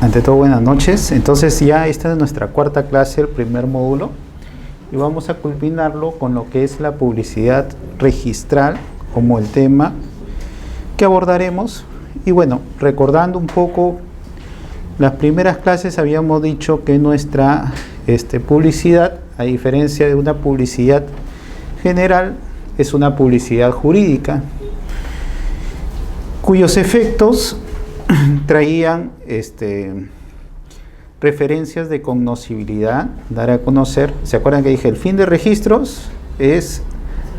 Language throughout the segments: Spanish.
Ante todo, buenas noches. Entonces ya esta es nuestra cuarta clase, el primer módulo, y vamos a culminarlo con lo que es la publicidad registral como el tema que abordaremos. Y bueno, recordando un poco, las primeras clases habíamos dicho que nuestra publicidad, a diferencia de una publicidad general, es una publicidad jurídica, cuyos efectos traían referencias de cognoscibilidad, dar a conocer. ¿Se acuerdan que dije? El fin de registros es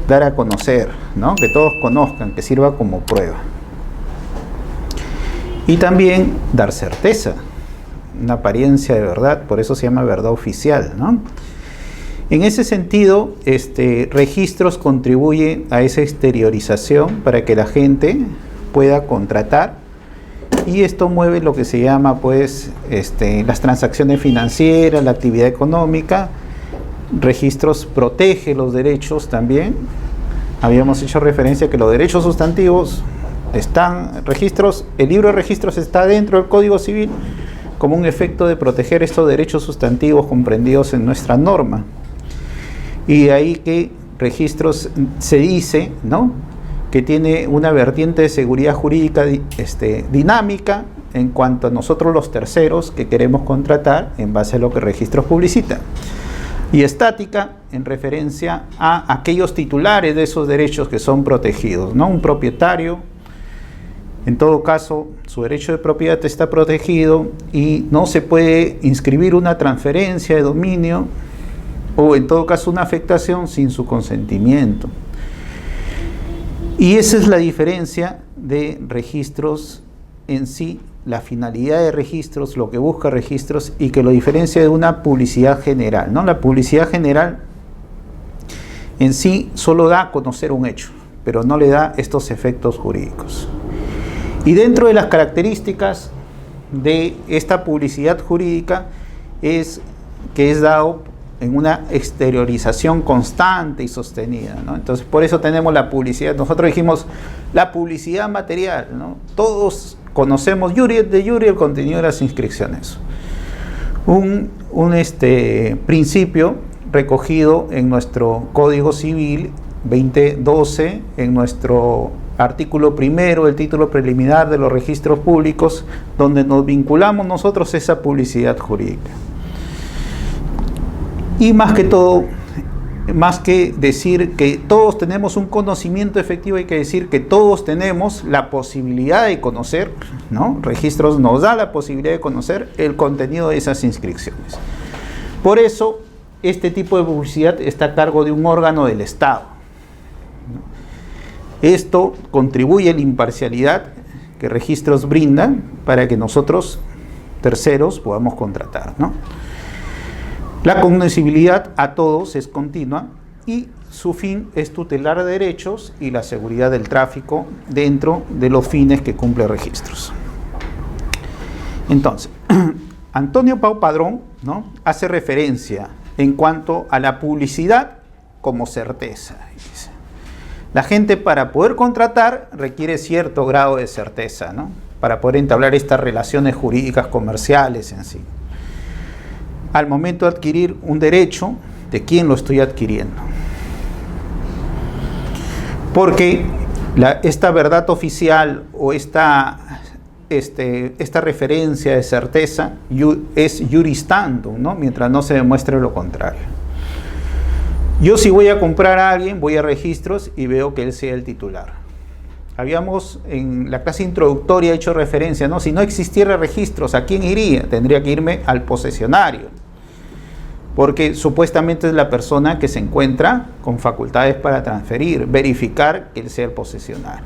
dar a conocer, ¿no? Que todos conozcan, que sirva como prueba. Y también dar certeza, una apariencia de verdad, por eso se llama verdad oficial, ¿no? En ese sentido, registros contribuye a esa exteriorización para que la gente pueda contratar. Y esto mueve lo que se llama, pues, las transacciones financieras, la actividad económica. Registros protege los derechos también. Habíamos hecho referencia a que los derechos sustantivos están, el libro de registros está dentro del Código Civil como un efecto de proteger estos derechos sustantivos comprendidos en nuestra norma. Y de ahí que registros se dice, ¿no?, que tiene una vertiente de seguridad jurídica dinámica en cuanto a nosotros los terceros que queremos contratar en base a lo que registros publicita, y estática en referencia a aquellos titulares de esos derechos que son protegidos, ¿no? Un propietario, en todo caso, su derecho de propiedad está protegido y no se puede inscribir una transferencia de dominio o en todo caso una afectación sin su consentimiento. Y esa es la diferencia de registros en sí, la finalidad de registros, lo que busca registros, y que lo diferencia de una publicidad general, ¿no? La publicidad general en sí solo da a conocer un hecho, pero no le da estos efectos jurídicos. Y dentro de las características de esta publicidad jurídica es que es dado en una exteriorización constante y sostenida, ¿no? Entonces, por eso tenemos la publicidad. Nosotros dijimos la publicidad material, ¿no? Todos conocemos de jure el contenido de las inscripciones. Un principio recogido en nuestro Código Civil 2012, en nuestro artículo primero, el título preliminar de los registros públicos, donde nos vinculamos nosotros a esa publicidad jurídica. Y más que todo, más que decir que todos tenemos un conocimiento efectivo, hay que decir que todos tenemos la posibilidad de conocer, ¿no? Registros nos da la posibilidad de conocer el contenido de esas inscripciones. Por eso, este tipo de publicidad está a cargo de un órgano del Estado, ¿no? Esto contribuye a la imparcialidad que registros brindan para que nosotros, terceros, podamos contratar, ¿no? La cognoscibilidad a todos es continua y su fin es tutelar derechos y la seguridad del tráfico dentro de los fines que cumple registros. Entonces, Antonio Pau Padrón, ¿no?, hace referencia en cuanto a la publicidad como certeza. Dice, la gente para poder contratar requiere cierto grado de certeza, ¿no?, para poder entablar estas relaciones jurídicas comerciales en sí. Al momento de adquirir un derecho, ¿de quién lo estoy adquiriendo? Porque esta verdad oficial o esta referencia de certeza es juris tantum, ¿no?, mientras no se demuestre lo contrario. Yo, si voy a comprar a alguien, voy a registros y veo que él sea el titular. Habíamos en la clase introductoria hecho referencia, ¿no? Si no existiera registros, ¿a quién iría? Tendría que irme al posesionario, porque supuestamente es la persona que se encuentra con facultades para transferir, verificar que él sea el posesionario.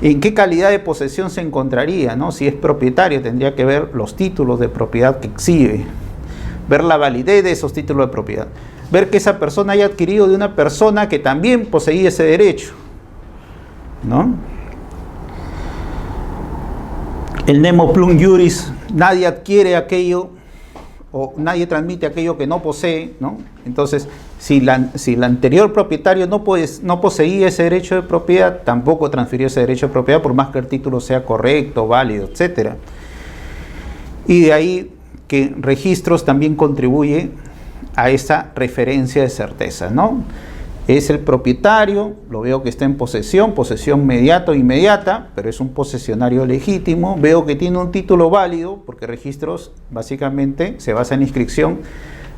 ¿En qué calidad de posesión se encontraría, ¿no? Si es propietario, tendría que ver los títulos de propiedad que exhibe, ver la validez de esos títulos de propiedad, ver que esa persona haya adquirido de una persona que también poseía ese derecho, ¿no? El nemo plum juris, nadie adquiere aquello o nadie transmite aquello que no posee, ¿no? Entonces, si el anterior propietario no poseía ese derecho de propiedad, tampoco transfirió ese derecho de propiedad, por más que el título sea correcto, válido, etc. Y de ahí que registros también contribuye a esa referencia de certeza, ¿no? Es el propietario, lo veo que está en posesión inmediata o inmediata, pero es un posesionario legítimo. Veo que tiene un título válido, porque registros básicamente se basa en inscripción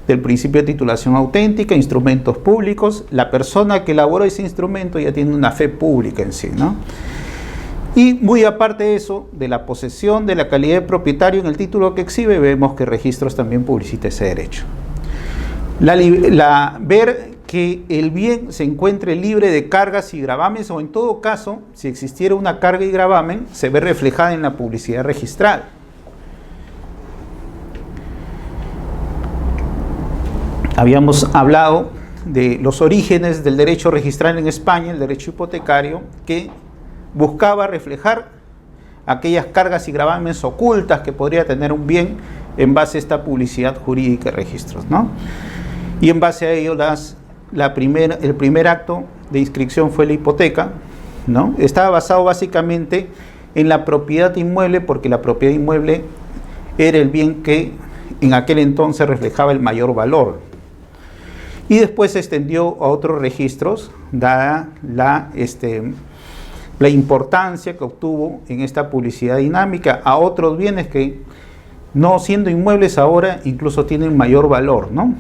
del principio de titulación auténtica, instrumentos públicos. La persona que elaboró ese instrumento ya tiene una fe pública en sí, ¿no? Y muy aparte de eso, de la posesión, de la calidad de propietario en el título que exhibe, vemos que registros también publicita ese derecho. Ver que el bien se encuentre libre de cargas y gravámenes, o en todo caso, si existiera una carga y gravamen, se ve reflejada en la publicidad registral. Habíamos hablado de los orígenes del derecho registral en España, el derecho hipotecario, que buscaba reflejar aquellas cargas y gravámenes ocultas que podría tener un bien en base a esta publicidad jurídica de registros, ¿no? Y en base a ello el primer acto de inscripción fue la hipoteca, ¿no? Estaba basado básicamente en la propiedad inmueble, porque la propiedad inmueble era el bien que en aquel entonces reflejaba el mayor valor. Y después se extendió a otros registros, dada la importancia que obtuvo en esta publicidad dinámica, a otros bienes que, no siendo inmuebles ahora, incluso tienen mayor valor, ¿no?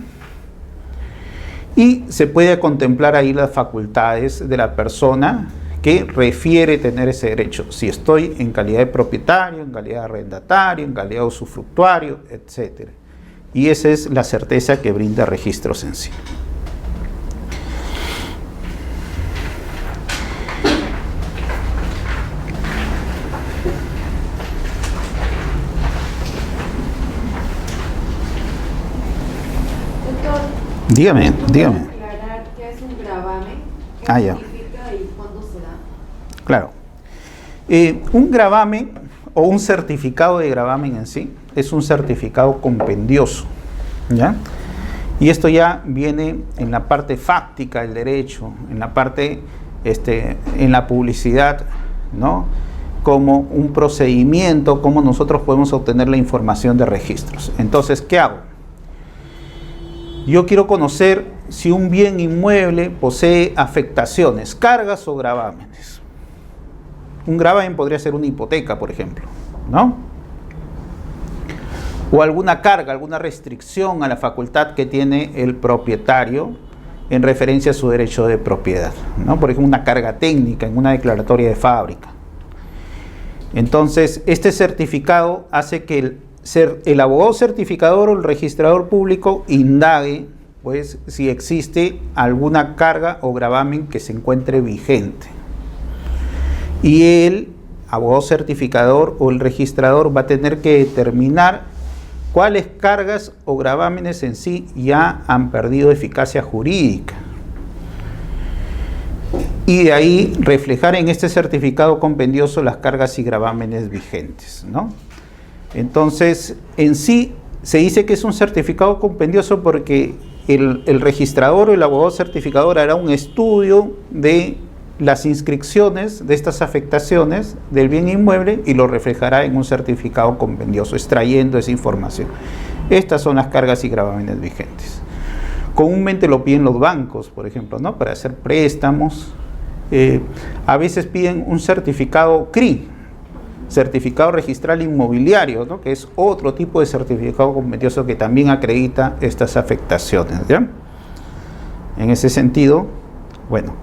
Y se puede contemplar ahí las facultades de la persona que refiere tener ese derecho, si estoy en calidad de propietario, en calidad de arrendatario, en calidad de usufructuario, etc. Y esa es la certeza que brinda registros en sí. Dígame. ¿Puedes aclarar qué es un gravamen? ¿Qué significa y cuándo se da? Claro. Un gravamen o un certificado de gravamen en sí es un certificado compendioso, ¿ya? Y esto ya viene en la parte fáctica del derecho, en la parte, en la publicidad, ¿no? Como un procedimiento, cómo nosotros podemos obtener la información de registros. Entonces, ¿qué hago? Yo quiero conocer si un bien inmueble posee afectaciones, cargas o gravámenes. Un gravamen podría ser una hipoteca, por ejemplo, ¿no? O alguna carga, alguna restricción a la facultad que tiene el propietario en referencia a su derecho de propiedad, ¿no? Por ejemplo, una carga técnica en una declaratoria de fábrica. Entonces, este certificado hace que el abogado certificador o el registrador público indague, pues, si existe alguna carga o gravamen que se encuentre vigente. Y el abogado certificador o el registrador va a tener que determinar cuáles cargas o gravámenes en sí ya han perdido eficacia jurídica. Y de ahí reflejar en este certificado compendioso las cargas y gravámenes vigentes, ¿no? Entonces, en sí, se dice que es un certificado compendioso porque el registrador o el abogado certificador hará un estudio de las inscripciones de estas afectaciones del bien inmueble y lo reflejará en un certificado compendioso, extrayendo esa información. Estas son las cargas y gravámenes vigentes. Comúnmente lo piden los bancos, por ejemplo, ¿no? Para hacer préstamos. A veces piden un certificado CRI, certificado registral inmobiliario, ¿no? Que es otro tipo de certificado compendioso que también acredita estas afectaciones, ¿ya? En ese sentido, bueno,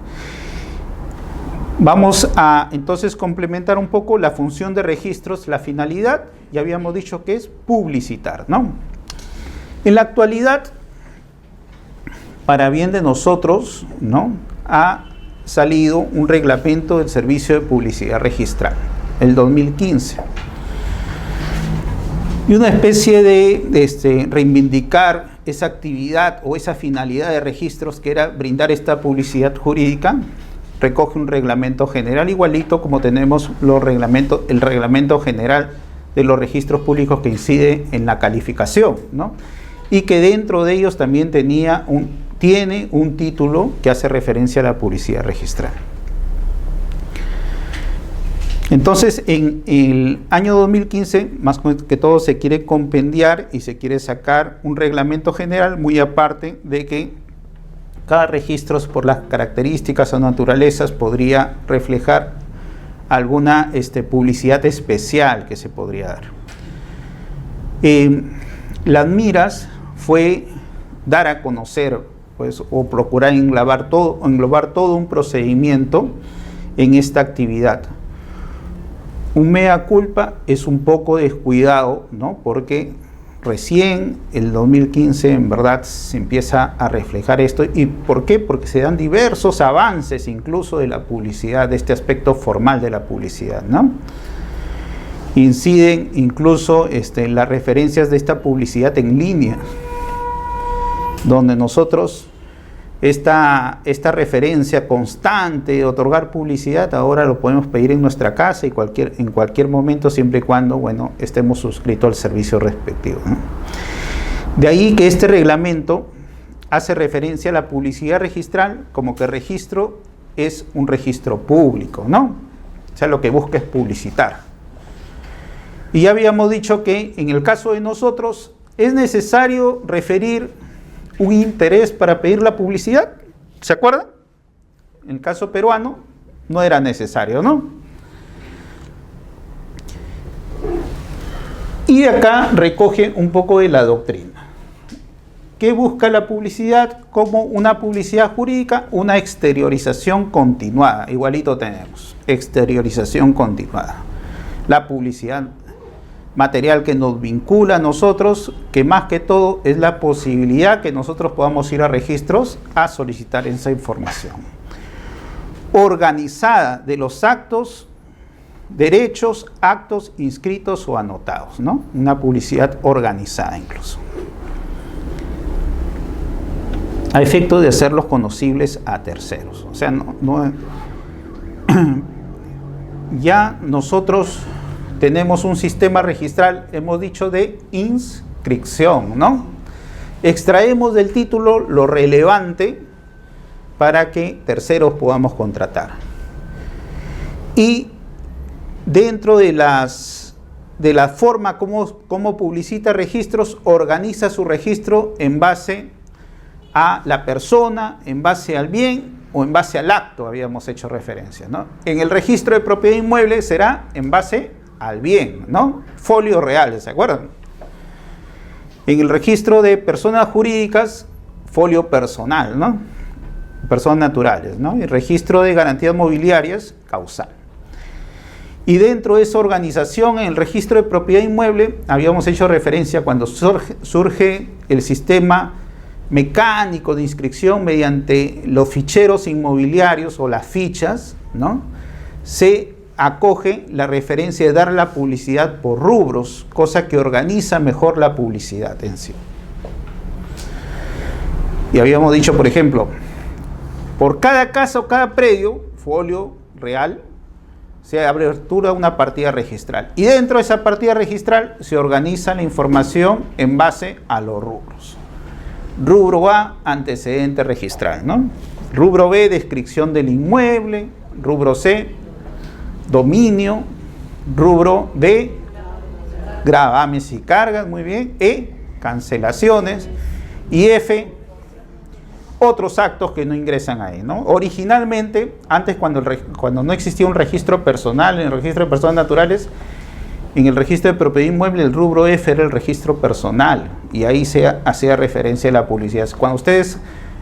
vamos a entonces complementar un poco la función de registros. La finalidad, ya habíamos dicho que es publicitar, ¿no? En la actualidad, para bien de nosotros, ¿no?, ha salido un reglamento del Servicio de Publicidad Registral, el 2015. Y una especie de reivindicar esa actividad o esa finalidad de registros, que era brindar esta publicidad jurídica, recoge un reglamento general igualito como tenemos el reglamento general de los registros públicos, que incide en la calificación, ¿no? Y que dentro de ellos también tiene un título que hace referencia a la publicidad registral. Entonces, en el año 2015, más que todo, se quiere compendiar y se quiere sacar un reglamento general, muy aparte de que cada registro, por las características o naturalezas, podría reflejar alguna publicidad especial que se podría dar. Las miras fue dar a conocer, pues, o procurar englobar todo un procedimiento en esta actividad. Un mea culpa es un poco descuidado, ¿no? Porque recién el 2015 en verdad se empieza a reflejar esto. ¿Y por qué? Porque se dan diversos avances incluso de la publicidad, de este aspecto formal de la publicidad, ¿no? Inciden incluso las referencias de esta publicidad en línea, donde nosotros esta referencia constante de otorgar publicidad ahora lo podemos pedir en nuestra casa y en cualquier momento, siempre y cuando, bueno, estemos suscritos al servicio respectivo, ¿no? De ahí que este reglamento hace referencia a la publicidad registral como que registro es un registro público, ¿no? O sea, lo que busca es publicitar. Y ya habíamos dicho que en el caso de nosotros es necesario referir un interés para pedir la publicidad, ¿se acuerdan? En el caso peruano no era necesario, ¿no? Y acá recoge un poco de la doctrina. ¿Qué busca la publicidad? Como una publicidad jurídica, una exteriorización continuada. Igualito tenemos, exteriorización continuada. La publicidad material que nos vincula a nosotros, que más que todo es la posibilidad que nosotros podamos ir a registros a solicitar esa información. Organizada de los actos, derechos, actos inscritos o anotados, ¿no? Una publicidad organizada incluso. A efecto de hacerlos conocibles a terceros. O sea, ya nosotros tenemos un sistema registral, hemos dicho, de inscripción, ¿no? Extraemos del título lo relevante para que terceros podamos contratar. Y dentro de la forma como publicita registros, organiza su registro en base a la persona, en base al bien o en base al acto, habíamos hecho referencia, ¿no? En el registro de propiedad inmueble será en base al bien, ¿no? Folio real, ¿se acuerdan? En el registro de personas jurídicas, folio personal, ¿no? Personas naturales, ¿no? El registro de garantías mobiliarias, causal. Y dentro de esa organización, en el registro de propiedad inmueble, habíamos hecho referencia cuando surge el sistema mecánico de inscripción mediante los ficheros inmobiliarios o las fichas, ¿no? Se acoge la referencia de dar la publicidad por rubros, cosa que organiza mejor la publicidad en sí. Y habíamos dicho, por ejemplo, por cada casa o cada predio, folio real, se apertura una partida registral. Y dentro de esa partida registral se organiza la información en base a los rubros. Rubro A, antecedente registral, ¿no? Rubro B, descripción del inmueble. Rubro C, dominio. Rubro D, gravames y cargas, muy bien. E, cancelaciones. Y F, otros actos que no ingresan ahí, ¿no? Originalmente, antes cuando no existía un registro personal, en el registro de personas naturales, en el registro de propiedad inmueble, el rubro F era el registro personal y ahí se hacía referencia a la publicidad. Cuando ustedes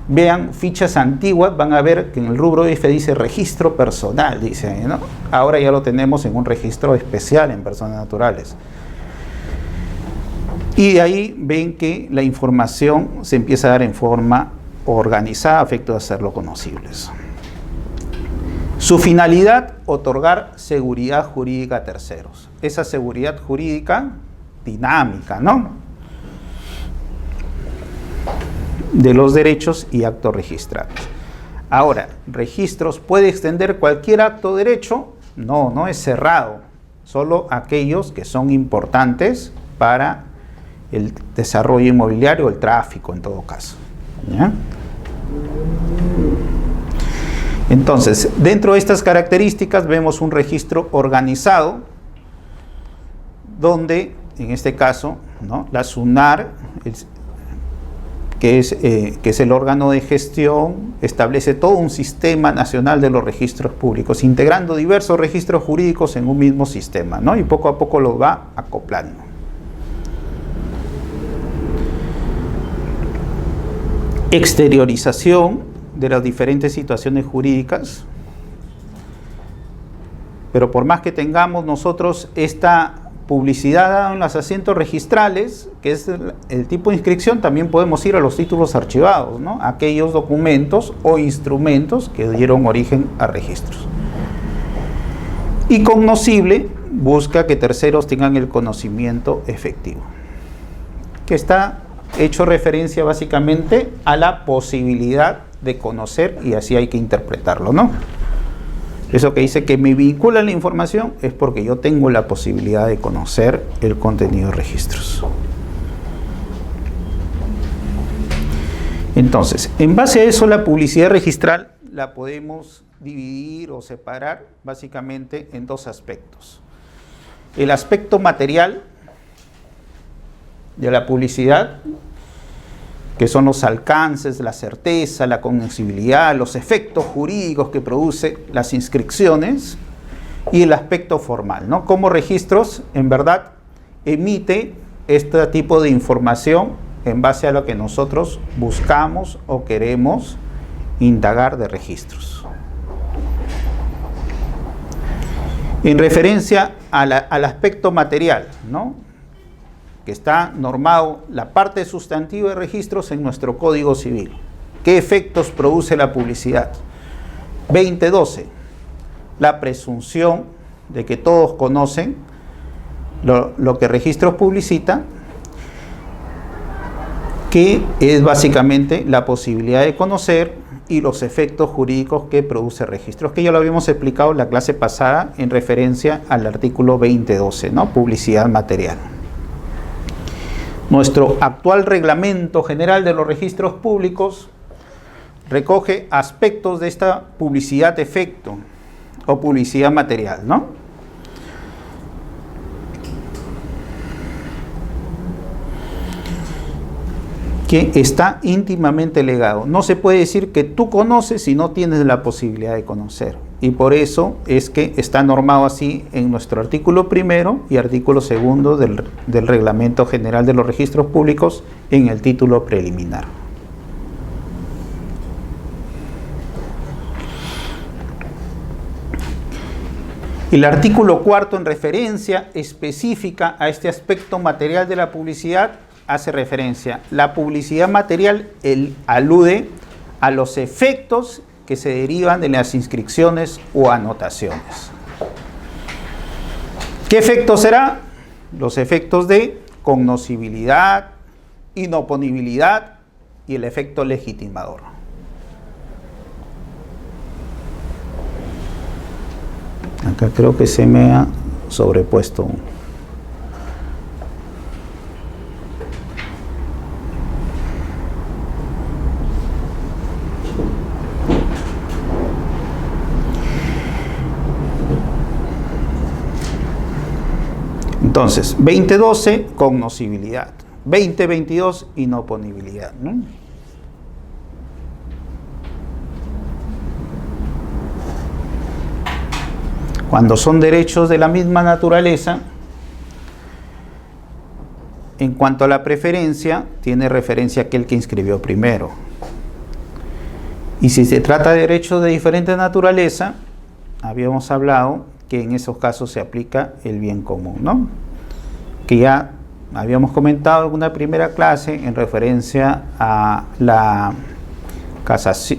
vean fichas antiguas, van a ver que en el rubro F dice registro personal, dice, ¿no? Ahora ya lo tenemos en un registro especial en personas naturales. Y de ahí ven que la información se empieza a dar en forma organizada a efecto de hacerlo conocibles. Su finalidad, otorgar seguridad jurídica a terceros. Esa seguridad jurídica dinámica, ¿no? De los derechos y actos registrados. Ahora, registros puede extender cualquier acto de derecho. No, no es cerrado. Solo aquellos que son importantes para el desarrollo inmobiliario o el tráfico en todo caso, ¿ya? Entonces, dentro de estas características vemos un registro organizado, donde, en este caso, ¿no?, la SUNAR, que es el órgano de gestión, establece todo un sistema nacional de los registros públicos, integrando diversos registros jurídicos en un mismo sistema, ¿no?, y poco a poco lo va acoplando. Exteriorización de las diferentes situaciones jurídicas, pero por más que tengamos nosotros esta publicidad en los asientos registrales, que es el tipo de inscripción, también podemos ir a los títulos archivados, ¿no?, aquellos documentos o instrumentos que dieron origen a registros. Y cognoscible busca que terceros tengan el conocimiento efectivo, que está hecho referencia básicamente a la posibilidad de conocer, y así hay que interpretarlo, ¿no? Eso que dice que me vincula la información es porque yo tengo la posibilidad de conocer el contenido de registros. Entonces, en base a eso, la publicidad registral la podemos dividir o separar básicamente en dos aspectos. El aspecto material de la publicidad, que son los alcances, la certeza, la cognoscibilidad, los efectos jurídicos que produce las inscripciones, y el aspecto formal, ¿no?, cómo registros en verdad emite este tipo de información en base a lo que nosotros buscamos o queremos indagar de registros. En referencia al aspecto material, ¿no?, que está normado la parte sustantiva de registros en nuestro Código Civil. ¿Qué efectos produce la publicidad? 2012, la presunción de que todos conocen lo que registros publicita, que es básicamente la posibilidad de conocer y los efectos jurídicos que produce registros, que ya lo habíamos explicado en la clase pasada en referencia al artículo 2012, ¿no?, publicidad material. Nuestro actual Reglamento General de los Registros Públicos recoge aspectos de esta publicidad de efecto o publicidad material, ¿no? Que está íntimamente ligado. No se puede decir que tú conoces si no tienes la posibilidad de conocer. Y por eso es que está normado así en nuestro artículo 1 y artículo 2 del Reglamento General de los Registros Públicos en el título preliminar. El artículo 4, en referencia específica a este aspecto material de la publicidad, hace referencia. La publicidad material alude a los efectos que se derivan de las inscripciones o anotaciones. ¿Qué efecto será? Los efectos de cognoscibilidad, inoponibilidad y el efecto legitimador. Acá creo que se me ha sobrepuesto. Entonces, 2012, cognoscibilidad. 2022, inoponibilidad, ¿no? Cuando son derechos de la misma naturaleza, en cuanto a la preferencia, tiene referencia aquel que inscribió primero. Y si se trata de derechos de diferente naturaleza, habíamos hablado que en esos casos se aplica el bien común, ¿no? Que ya habíamos comentado en una primera clase en referencia a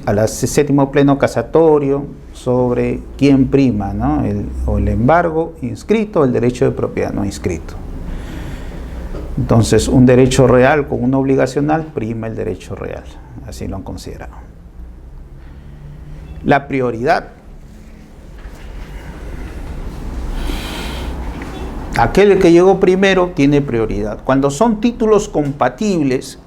al séptimo pleno casatorio sobre quién prima, ¿no? El embargo inscrito o el derecho de propiedad no inscrito. Entonces, un derecho real con una obligacional prima el derecho real, así lo han considerado. La prioridad. Aquel que llegó primero tiene prioridad. Cuando son títulos compatibles,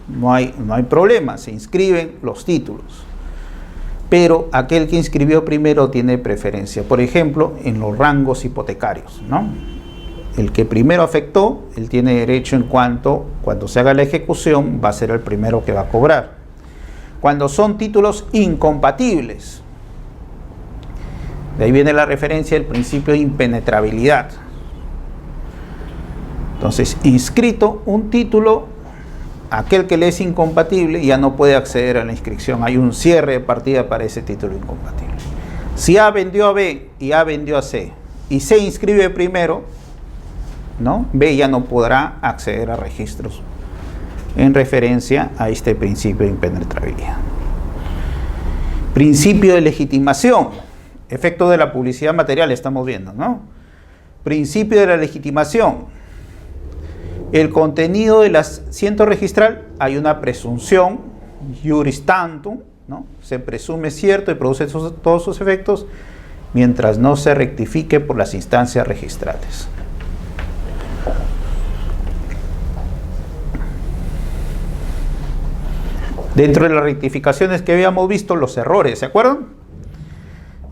no hay problema, se inscriben los títulos. pero aquel que inscribió primero tiene preferencia. Por ejemplo, en los rangos hipotecarios, ¿no? El que primero afectó, él tiene derecho en cuanto, cuando se haga la ejecución, va a ser el primero que va a cobrar. Cuando son títulos incompatibles, de ahí viene la referencia del principio de impenetrabilidad. Entonces, inscrito un título, aquel que le es incompatible ya no puede acceder a la inscripción. Hay un cierre de partida para ese título incompatible. Si A vendió a B y A vendió a C, y C inscribe primero, ¿no? B ya no podrá acceder a registros en referencia a este principio de impenetrabilidad. Principio de legitimación, efecto de la publicidad material, estamos viendo, ¿no? Principio de la legitimación. El contenido del asiento registral, hay una presunción, iuris tantum, ¿no? Se presume cierto y produce todos sus efectos mientras no se rectifique por las instancias registrales. Dentro de las rectificaciones que habíamos visto, los errores, ¿se acuerdan?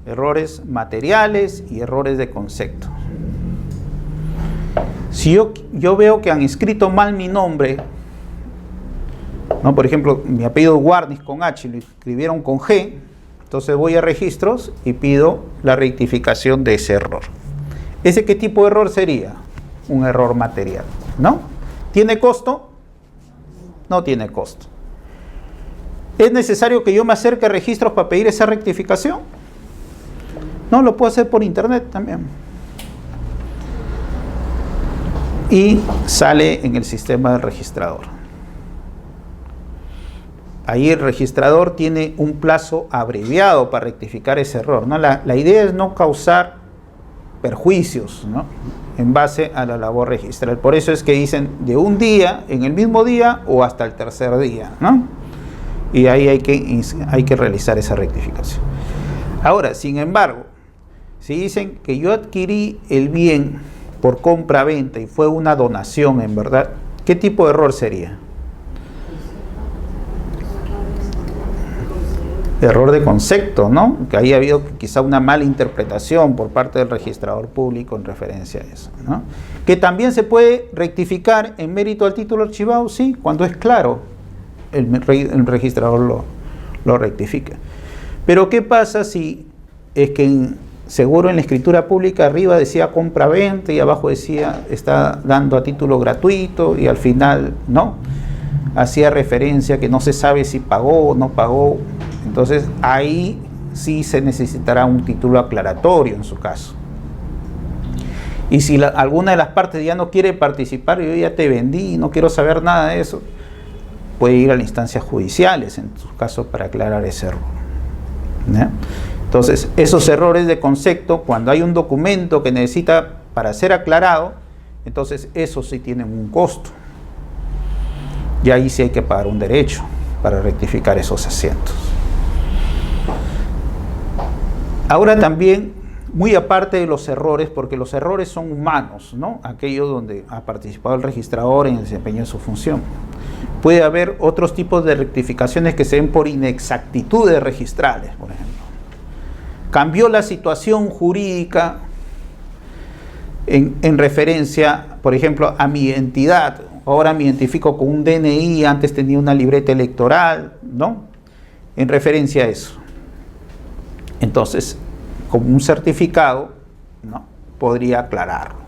Errores materiales y errores de concepto. Si yo veo que han escrito mal mi nombre, ¿no? Por ejemplo, mi apellido Guarnis con H, lo escribieron con G, entonces voy a registros y pido la rectificación de ese error. ¿Ese qué tipo de error sería? Un error material, ¿no? ¿Tiene costo? No tiene costo. ¿Es necesario que yo me acerque a registros para pedir esa rectificación? No, lo puedo hacer por internet también. Y sale en el sistema del registrador. Ahí el registrador tiene un plazo abreviado para rectificar ese error, ¿no? La idea es no causar perjuicios, ¿no? En base a la labor registral. Por eso es que dicen de un día, en el mismo día o hasta el tercer día, ¿no? Y ahí hay que realizar esa rectificación. Ahora, sin embargo, si dicen que yo adquirí el bien por compra-venta y fue una donación en verdad, ¿qué tipo de error sería? Error de concepto, ¿no? Que ahí ha habido quizá una mala interpretación por parte del registrador público en referencia a eso, ¿no? Que también se puede rectificar en mérito al título archivado, sí, cuando es claro, el registrador lo rectifica. Pero ¿qué pasa si es que seguro en la escritura pública arriba decía compra-venta y abajo decía está dando a título gratuito y al final no? Hacía referencia que no se sabe si pagó o no pagó. Entonces ahí sí se necesitará un título aclaratorio en su caso. Y si alguna de las partes ya no quiere participar, yo ya te vendí, no quiero saber nada de eso, puede ir a las instancias judiciales en su caso para aclarar ese error, ¿no? Entonces, esos errores de concepto, cuando hay un documento que necesita para ser aclarado, entonces esos sí tienen un costo. Y ahí sí hay que pagar un derecho para rectificar esos asientos. Ahora también, muy aparte de los errores, porque los errores son humanos, ¿no? Aquellos donde ha participado el registrador en el desempeño de su función. Puede haber otros tipos de rectificaciones que se den por inexactitudes registrales, por ejemplo. Cambió la situación jurídica en referencia, por ejemplo, a mi identidad. Ahora me identifico con un DNI, antes tenía una libreta electoral, ¿no? En referencia a eso. Entonces, como un certificado, ¿no? Podría aclararlo,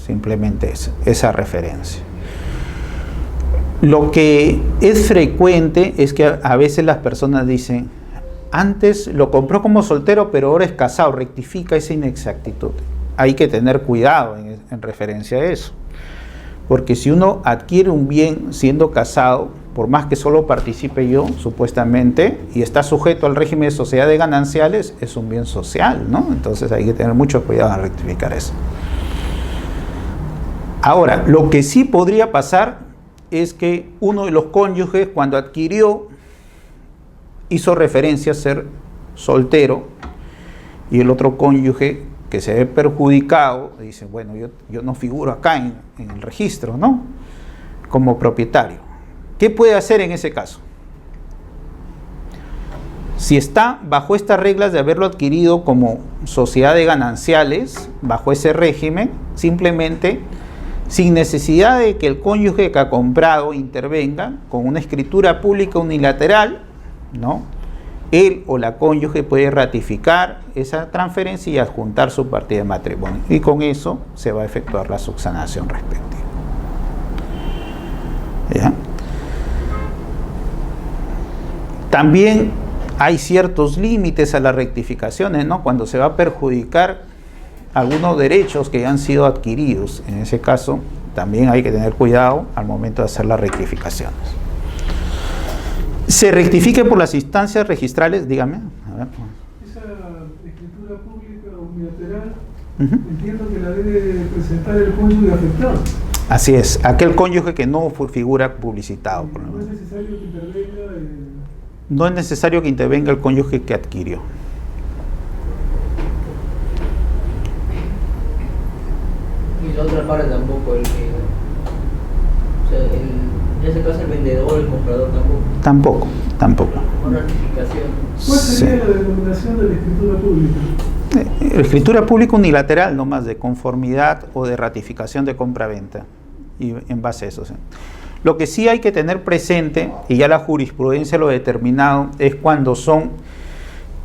simplemente esa referencia. Lo que es frecuente es que a veces las personas dicen, antes lo compró como soltero, pero ahora es casado, rectifica esa inexactitud. Hay que tener cuidado en referencia a eso. Porque si uno adquiere un bien siendo casado, por más que solo participe yo, supuestamente, y está sujeto al régimen de sociedad de gananciales, es un bien social, ¿no? Entonces hay que tener mucho cuidado en rectificar eso. Ahora, lo que sí podría pasar es que uno de los cónyuges, cuando adquirió, hizo referencia a ser soltero, y el otro cónyuge que se ve perjudicado dice, bueno, yo no figuro acá en el registro, ¿no? Como propietario. ¿Qué puede hacer en ese caso? Si está bajo estas reglas de haberlo adquirido como sociedad de gananciales, bajo ese régimen, simplemente, sin necesidad de que el cónyuge que ha comprado intervenga, con una escritura pública unilateral, ¿no?, él o la cónyuge puede ratificar esa transferencia y adjuntar su partida de matrimonio. Y con eso se va a efectuar la subsanación respectiva. ¿Ya? También hay ciertos límites a las rectificaciones, ¿no?, cuando se va a perjudicar algunos derechos que han sido adquiridos. En ese caso, también hay que tener cuidado al momento de hacer las rectificaciones. Se rectifique por las instancias registrales, dígame. A ver. Esa escritura pública unilateral, entiendo que la debe presentar el cónyuge afectado. Así es, aquel cónyuge que no figura publicitado. No es necesario que intervenga No es necesario que intervenga el cónyuge que adquirió. Y la otra parte tampoco, el que, o sea, en ese caso el vendedor, el comprador tampoco. Tampoco. Una ratificación. ¿Cuál sería la denominación de la escritura pública? Escritura pública unilateral nomás, de conformidad o de ratificación de compra-venta. Y en base a eso, ¿sí? Lo que sí hay que tener presente, y ya la jurisprudencia lo ha determinado, es cuando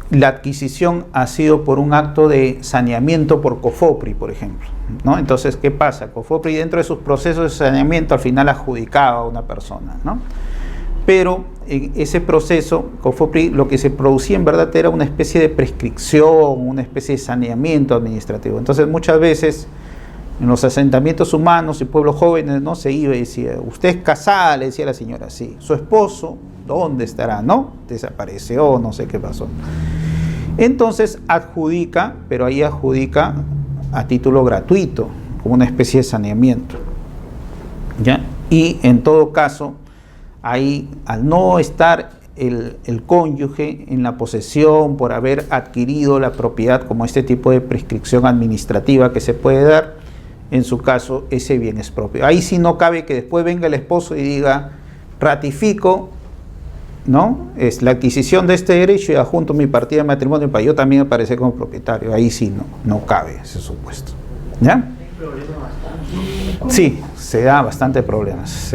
la adquisición ha sido por un acto de saneamiento por COFOPRI, por ejemplo, ¿no? Entonces, ¿qué pasa? COFOPRI, dentro de sus procesos de saneamiento, al final adjudicaba a una persona, ¿no? Pero en ese proceso, COFOPRI, lo que se producía en verdad era una especie de prescripción, una especie de saneamiento administrativo. Entonces, muchas veces en los asentamientos humanos y pueblos jóvenes, ¿no?, se iba y decía, usted es casada, le decía la señora, sí, su esposo, ¿dónde estará? ¿No? Desapareció, no sé qué pasó. Entonces adjudica, pero ahí adjudica a título gratuito, como una especie de saneamiento, ¿ya? Y en todo caso, ahí, al no estar el cónyuge en la posesión por haber adquirido la propiedad, como este tipo de prescripción administrativa que se puede dar, en su caso ese bien es propio. Ahí sí no cabe que después venga el esposo y diga, ratifico, ¿no?, es la adquisición de este derecho y adjunto mi partida de matrimonio para yo también aparecer como propietario. Ahí sí no cabe ese supuesto. ¿Ya? Hay problemas bastante. Sí, se da bastante problemas,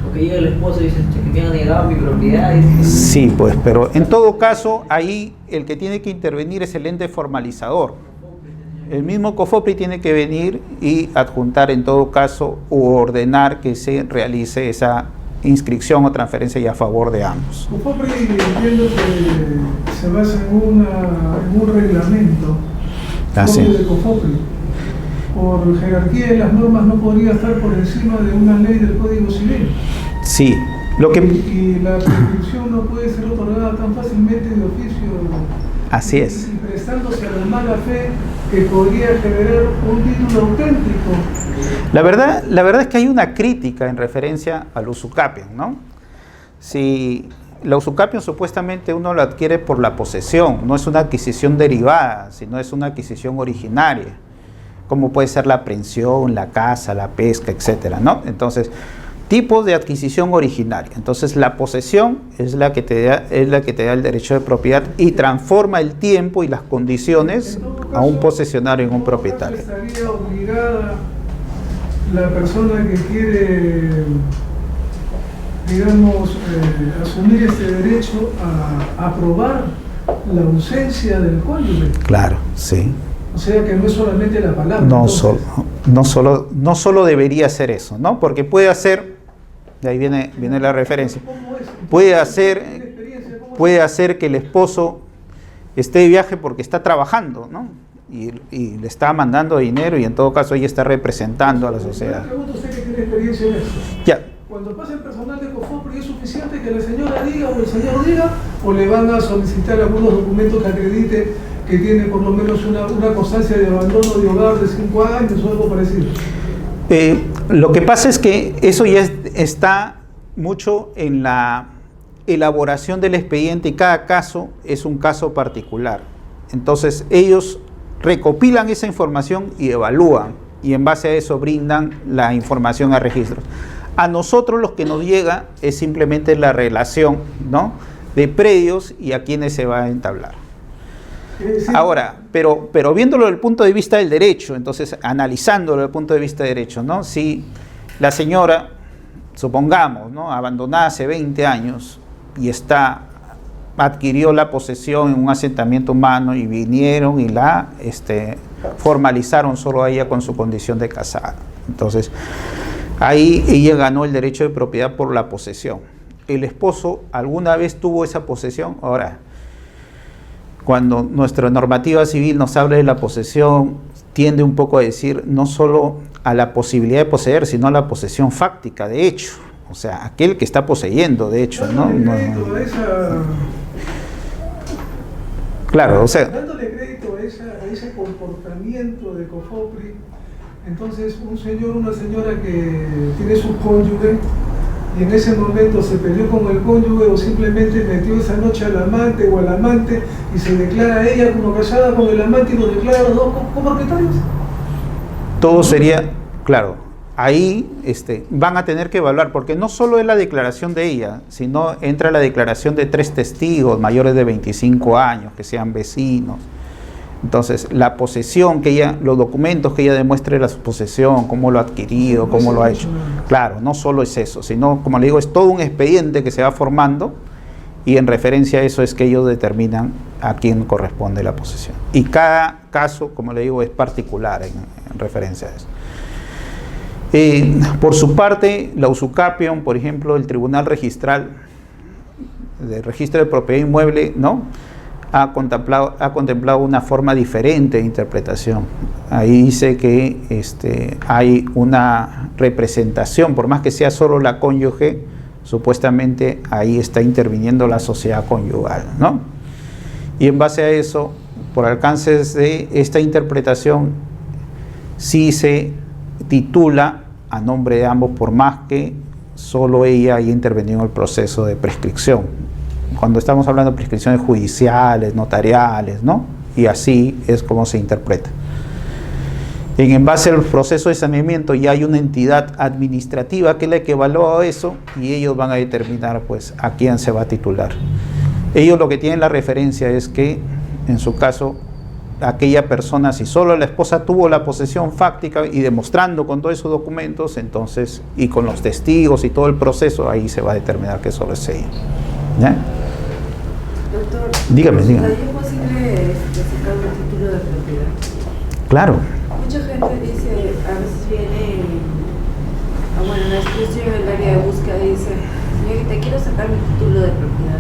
Porque llega el esposo y dice, que me han negado mi propiedad. Sí, pues, pero en todo caso, ahí el que tiene que intervenir es el ente formalizador. El mismo COFOPRI tiene que venir y adjuntar en todo caso u ordenar que se realice esa inscripción o transferencia y a favor de ambos. COFOPRI, entiendo que se basa en un reglamento de COFOPRI. Por jerarquía de las normas no podría estar por encima de una ley del Código Civil. Sí. Y la prescripción no puede ser otorgada tan fácilmente de oficio. Así es. Y prestándose a la mala fe que podría generar un título auténtico. La verdad es que hay una crítica en referencia al usucapión, ¿no? Si la usucapión supuestamente uno lo adquiere por la posesión, no es una adquisición derivada, sino es una adquisición originaria, como puede ser la aprehensión, la caza, la pesca, etcétera, ¿no? Entonces, tipos de adquisición originaria. Entonces, la posesión es la que te da el derecho de propiedad y transforma el tiempo y las condiciones a un posesionario en un propietario. ¿Estaría obligada la persona que quiere, digamos, asumir este derecho a aprobar la ausencia del cónyuge? Claro, sí. O sea que no es solamente la palabra. No solo debería ser eso, ¿no? Porque puede hacer, de ahí viene la referencia, puede hacer que el esposo esté de viaje porque está trabajando, ¿no? Y le está mandando dinero y en todo caso ella está representando a la sociedad. Me pregunto usted que tiene experiencia en eso. Ya. Cuando pasa el personal de COFOPRI, ¿es suficiente que la señora diga o el señor diga o le van a solicitar algunos documentos que acredite que tiene por lo menos una constancia de abandono de hogar de 5 años o algo parecido? Lo que pasa es que eso ya está mucho en la elaboración del expediente y cada caso es un caso particular. Entonces ellos recopilan esa información y evalúan y en base a eso brindan la información a registros. A nosotros lo que nos llega es simplemente la relación, ¿no?, de predios y a quiénes se va a entablar. Ahora, pero viéndolo desde el punto de vista del derecho, entonces analizándolo desde el punto de vista del derecho, ¿no? Si la señora, supongamos, ¿no?, abandonada hace 20 años y adquirió la posesión en un asentamiento humano y vinieron y la formalizaron solo a ella con su condición de casada. Entonces, ahí ella ganó el derecho de propiedad por la posesión. El esposo alguna vez tuvo esa posesión. Ahora, cuando nuestra normativa civil nos habla de la posesión, tiende un poco a decir no solo a la posibilidad de poseer, sino a la posesión fáctica, de hecho. O sea, aquel que está poseyendo, de hecho, ¿no? Claro, o sea... Dándole crédito a ese comportamiento de COFOPRI, entonces un señor, una señora que tiene su cónyuge, y en ese momento se peleó con el cónyuge o simplemente metió esa noche al amante o al amante y se declara a ella como casada con el amante y lo declara a los dos copropietarios. Todo sería, claro, ahí van a tener que evaluar, porque no solo es la declaración de ella, sino entra la declaración de 3 testigos mayores de 25 años, que sean vecinos. Entonces, la posesión que ella, los documentos que ella demuestre la posesión, cómo lo ha adquirido, cómo lo ha hecho. Claro, no solo es eso, sino, como le digo, es todo un expediente que se va formando y en referencia a eso es que ellos determinan a quién corresponde la posesión. Y cada caso, como le digo, es particular en referencia a eso. Por su parte, la usucapión, por ejemplo, el Tribunal Registral del Registro de Propiedad Inmueble, ¿no?, ha contemplado una forma diferente de interpretación. Ahí dice que hay una representación, por más que sea solo la cónyuge, supuestamente ahí está interviniendo la sociedad conyugal, ¿no? Y en base a eso, por alcances de esta interpretación, sí se titula a nombre de ambos, por más que solo ella haya intervenido en el proceso de prescripción. Cuando estamos hablando de prescripciones judiciales, notariales, ¿no? Y así es como se interpreta. En base al proceso de saneamiento ya hay una entidad administrativa que es la que evalúa eso y ellos van a determinar, pues, a quién se va a titular. Ellos lo que tienen la referencia es que, en su caso, aquella persona, si solo la esposa tuvo la posesión fáctica y demostrando con todos esos documentos, entonces, y con los testigos y todo el proceso, ahí se va a determinar que solo es ella. ¿Ya? Doctor, dígame. ¿es posible sacar un título de propiedad? Claro. Mucha gente dice, a veces viene, en la institución, en el área de búsqueda, y dice, señorita, quiero sacar mi título de propiedad.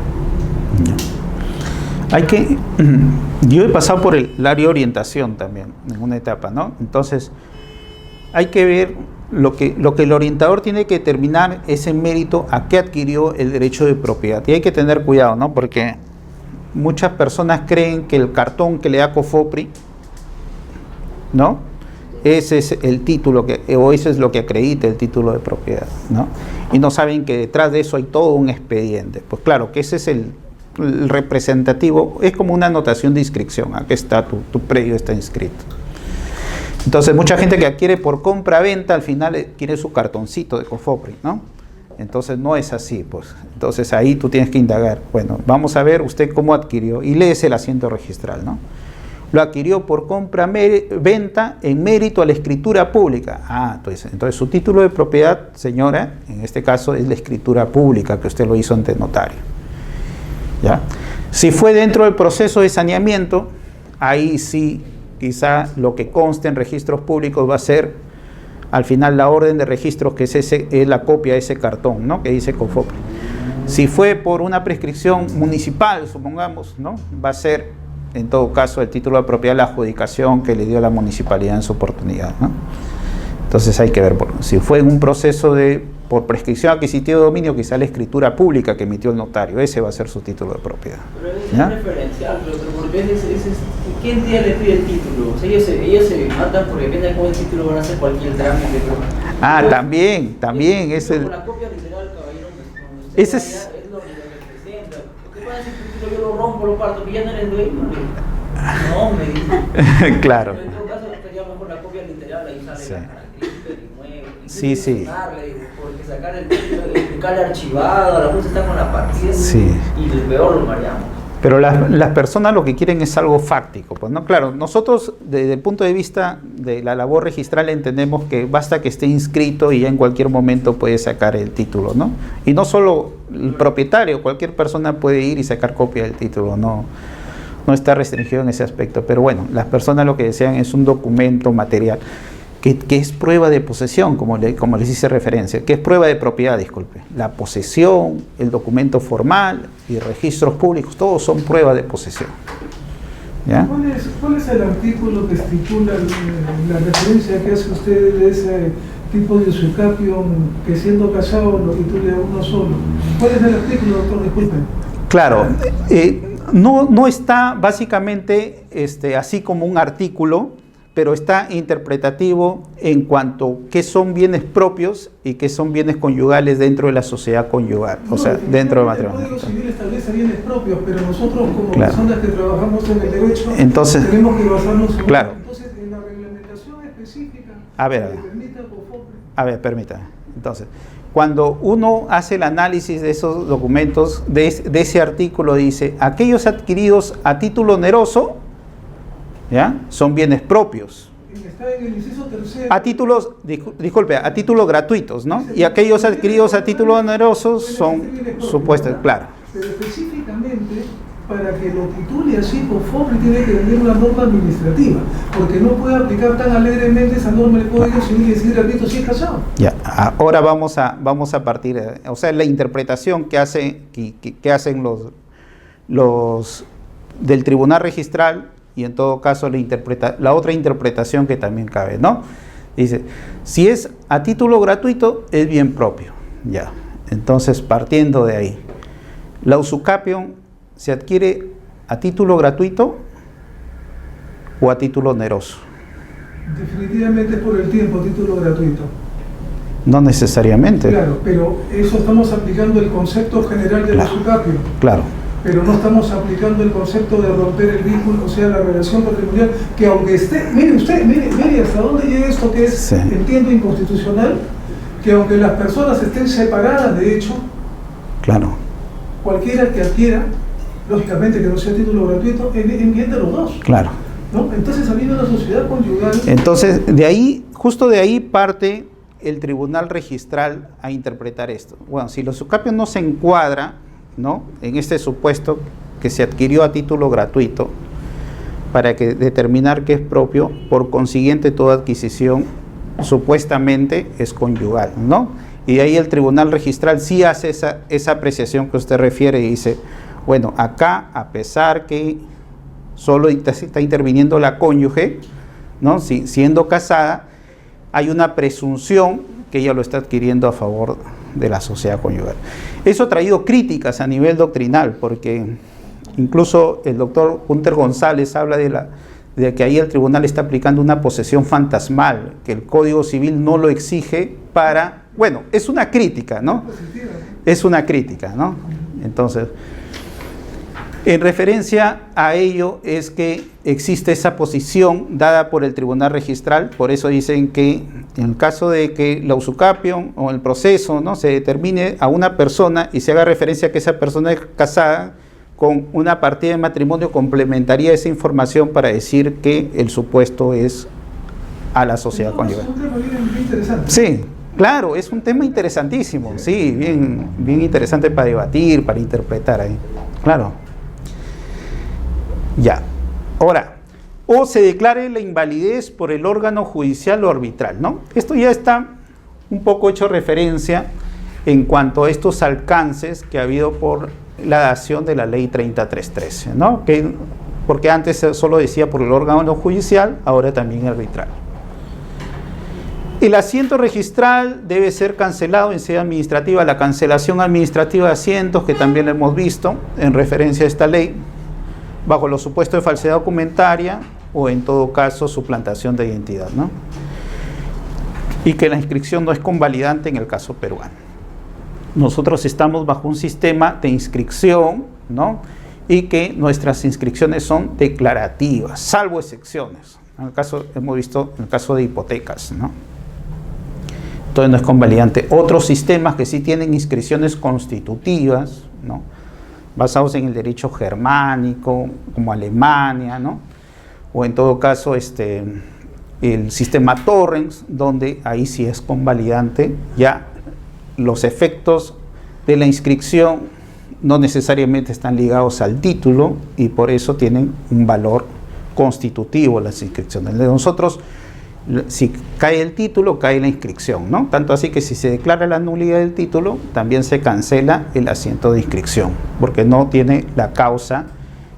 Yo he pasado por el área de orientación también, en una etapa, ¿no? Entonces, hay que ver lo que el orientador tiene que determinar es en mérito a qué adquirió el derecho de propiedad. Y hay que tener cuidado, ¿no? Porque muchas personas creen que el cartón que le da COFOPRI, ¿no?, ese es el título o eso es lo que acredita el título de propiedad, ¿no? Y no saben que detrás de eso hay todo un expediente. Pues claro, que ese es el representativo, es como una anotación de inscripción. Aquí está, tu predio está inscrito. Entonces, mucha gente que adquiere por compra-venta, al final quiere su cartoncito de COFOPRI, ¿no? Entonces, no es así, pues. Entonces, ahí tú tienes que indagar. Bueno, vamos a ver usted cómo adquirió. Y lees el asiento registral, ¿no? Lo adquirió por compra-venta en mérito a la escritura pública. Entonces, su título de propiedad, señora, en este caso, es la escritura pública que usted lo hizo ante notario. ¿Ya? Si fue dentro del proceso de saneamiento, ahí sí, quizá lo que conste en registros públicos va a ser al final la orden de registros, que es la copia de ese cartón, ¿no?, que dice COFOPRI. Si fue por una prescripción municipal, supongamos, ¿no?, va a ser en todo caso el título de propiedad, la adjudicación que le dio la municipalidad en su oportunidad, ¿no? Entonces hay que ver, si fue en un proceso por prescripción adquisitiva de dominio, quizá la escritura pública que emitió el notario, ese va a ser su título de propiedad. Pero es referencial, porque ¿quién le pide el título? O sea, ellos se matan porque depende con el título van a hacer cualquier trámite. También es el... La copia literal, caballero, ese es lo que representa. ¿Qué pasa si el título yo lo rompo, lo parto, que ya no eres dueño? No, me dice. Claro. Pero en todo caso sería mejor la copia literal, ahí sale la característica del inmueble. Sí, sí. Porque sacar el título, explicar el archivado, la cosa está con la partida Sí. y peor lo mareamos. Pero las personas lo que quieren es algo fáctico, pues, ¿no? Claro, nosotros desde el punto de vista de la labor registral entendemos que basta que esté inscrito y ya en cualquier momento puede sacar el título, ¿no? Y no solo el propietario, cualquier persona puede ir y sacar copia del título, no está restringido en ese aspecto. Pero bueno, las personas lo que desean es un documento material que es prueba de posesión, como les hice referencia, que es prueba de propiedad, disculpe. La posesión, el documento formal y registros públicos, todos son prueba de posesión. ¿Ya? ¿Cuál es el artículo que estipula la referencia que hace usted de ese tipo de usucapio que siendo casado lo titule a uno solo? ¿Cuál es el artículo, doctor? Disculpe. Claro, no está básicamente así como un artículo, pero está interpretativo en cuanto qué son bienes propios y qué son bienes conyugales dentro de la sociedad conyugal, o sea, dentro del matrimonio. El Código Civil establece bienes propios, pero nosotros como personas que trabajamos en el derecho tenemos que basarnos en entonces en la reglamentación específica que permita COFOPRE. A ver, permítame. Entonces, cuando uno hace el análisis de esos documentos, de ese artículo dice, aquellos adquiridos a título oneroso, ¿ya? Son bienes propios. Está en el inciso tercero. A títulos, disculpe, a títulos gratuitos, ¿no? Y aquellos adquiridos a título oneroso son supuestos, claro. Pero específicamente, para que lo titule así, COFOPRE tiene que tener una norma administrativa, porque no puede aplicar tan alegremente esa norma del Código Civil y decir gratuito si es casado. Ya, ahora vamos a partir, o sea, la interpretación que hacen los del Tribunal Registral. Y en todo caso la otra interpretación que también cabe, ¿no? Dice, si es a título gratuito, es bien propio. Ya, entonces partiendo de ahí, la usucapión se adquiere a título gratuito o a título oneroso. Definitivamente por el tiempo, título gratuito. No necesariamente. Claro, pero eso estamos aplicando el concepto general del usucapio. Claro. Pero no estamos aplicando el concepto de romper el vínculo, o sea, la relación patrimonial, que aunque esté, mire hasta dónde llega esto que es, entiendo, inconstitucional, que aunque las personas estén separadas, de hecho, claro, cualquiera que adquiera, lógicamente que no sea título gratuito, en bien de los dos. Claro. ¿No? Entonces, habiendo una sociedad conyugal... Entonces, justo de ahí parte el Tribunal Registral a interpretar esto. Bueno, si el usucapio no se encuadra, ¿no?, en este supuesto que se adquirió a título gratuito, para que determinar que es propio, por consiguiente toda adquisición supuestamente es conyugal, ¿no? Y ahí el Tribunal Registral sí hace esa apreciación que usted refiere y dice, bueno, acá a pesar que solo está interviniendo la cónyuge, ¿no?, siendo casada, hay una presunción que ella lo está adquiriendo a favor de la sociedad conyugal. Eso ha traído críticas a nivel doctrinal, porque incluso el doctor Hunter González habla de que ahí el tribunal está aplicando una posesión fantasmal, que el Código Civil no lo exige para... Bueno, es una crítica, ¿no? Es una crítica, ¿no? Entonces, en referencia a ello es que existe esa posición dada por el Tribunal Registral, por eso dicen que en el caso de que la usucapión o el proceso, ¿no?, se determine a una persona y se haga referencia a que esa persona es casada, con una partida de matrimonio complementaría esa información para decir que el supuesto es a la sociedad conyugal. Es un tema bien interesante. Sí, claro, es un tema interesantísimo, sí, bien interesante para debatir, para interpretar ahí, claro. Ya, ahora, o se declare la invalidez por el órgano judicial o arbitral, ¿no? Esto ya está un poco hecho referencia en cuanto a estos alcances que ha habido por la dación de la ley 3313, ¿no? Porque antes solo decía por el órgano judicial, ahora también arbitral. El asiento registral debe ser cancelado en sede administrativa. La cancelación administrativa de asientos, que también lo hemos visto en referencia a esta ley, bajo los supuestos de falsedad documentaria o en todo caso suplantación de identidad, ¿no? Y que la inscripción no es convalidante en el caso peruano. Nosotros estamos bajo un sistema de inscripción, ¿no?, y que nuestras inscripciones son declarativas, salvo excepciones. En el caso, hemos visto en el caso de hipotecas, ¿no? Entonces no es convalidante. Otros sistemas que sí tienen inscripciones constitutivas, ¿no? Basados en el derecho germánico, como Alemania, ¿no? O en todo caso el sistema Torrens, donde ahí sí es convalidante, ya los efectos de la inscripción no necesariamente están ligados al título y por eso tienen un valor constitutivo las inscripciones. De nosotros, si cae el título, cae la inscripción, ¿no? Tanto así que si se declara la nulidad del título, también se cancela el asiento de inscripción, porque no tiene la causa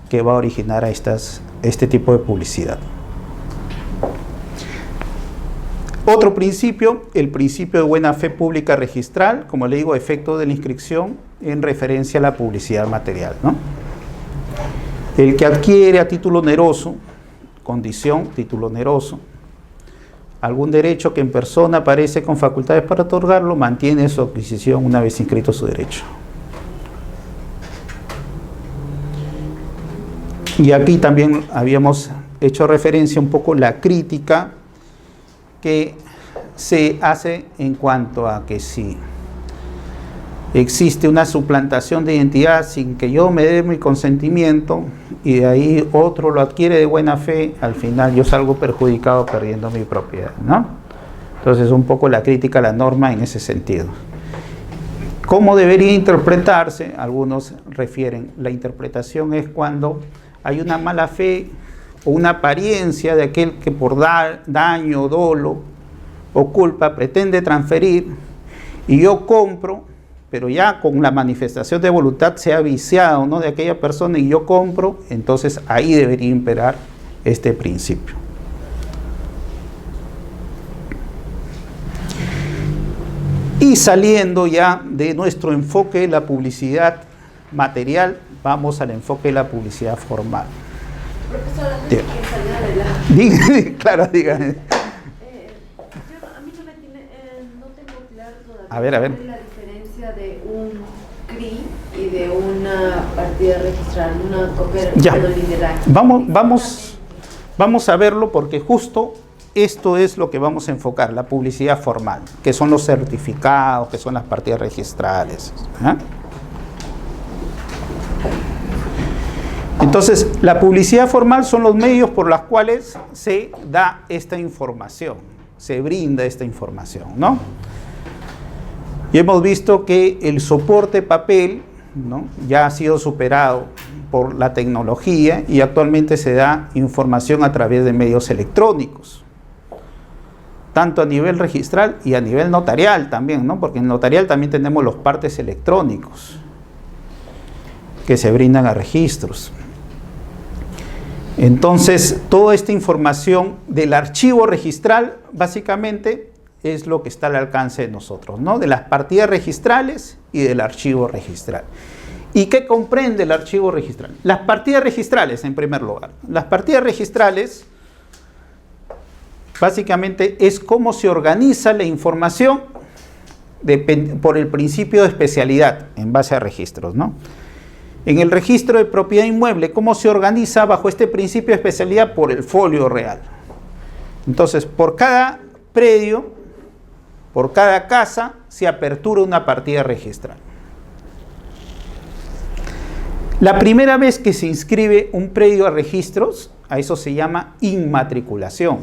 que va a originar a este tipo de publicidad. Otro principio, el principio de buena fe pública registral, como le digo, efecto de la inscripción en referencia a la publicidad material, ¿no? El que adquiere a título oneroso, condición, título oneroso, algún derecho que en persona aparece con facultades para otorgarlo, mantiene su adquisición una vez inscrito su derecho. Y aquí también habíamos hecho referencia un poco a la crítica que se hace en cuanto a que si existe una suplantación de identidad sin que yo me dé mi consentimiento y de ahí otro lo adquiere de buena fe, al final yo salgo perjudicado perdiendo mi propiedad, ¿no? Entonces un poco la crítica a la norma en ese sentido. ¿Cómo debería interpretarse? Algunos refieren, la interpretación es cuando hay una mala fe o una apariencia de aquel que por daño, dolo o culpa pretende transferir y yo compro, pero ya con la manifestación de voluntad se ha viciado, ¿no?, de aquella persona y yo compro, entonces ahí debería imperar este principio. Y saliendo ya de nuestro enfoque de la publicidad material, vamos al enfoque de la publicidad formal. Profesor, antes de que salga de la... Claro, dígame. a mí no tengo claro todavía A ver. cuál es la diferencia de un CRI y de una partida registral, una cooperativa. Vamos a verlo porque justo esto es lo que vamos a enfocar, la publicidad formal, que son los certificados, que son las partidas registrales. Entonces, la publicidad formal son los medios por los cuales se da esta información, se brinda esta información, ¿no? Y hemos visto que el soporte papel, ¿no?, ya ha sido superado por la tecnología y actualmente se da información a través de medios electrónicos, tanto a nivel registral y a nivel notarial también, ¿no? Porque en notarial también tenemos los partes electrónicos que se brindan a registros. Entonces, toda esta información del archivo registral, básicamente, es lo que está al alcance de nosotros, ¿no? De las partidas registrales y del archivo registral. ¿Y qué comprende el archivo registral? Las partidas registrales, en primer lugar. Las partidas registrales, básicamente, es cómo se organiza la información por el principio de especialidad, en base a registros, ¿no? En el registro de propiedad inmueble, ¿cómo se organiza bajo este principio de especialidad? Por el folio real. Entonces, por cada predio, por cada casa, se apertura una partida registral. La primera vez que se inscribe un predio a registros, a eso se llama inmatriculación,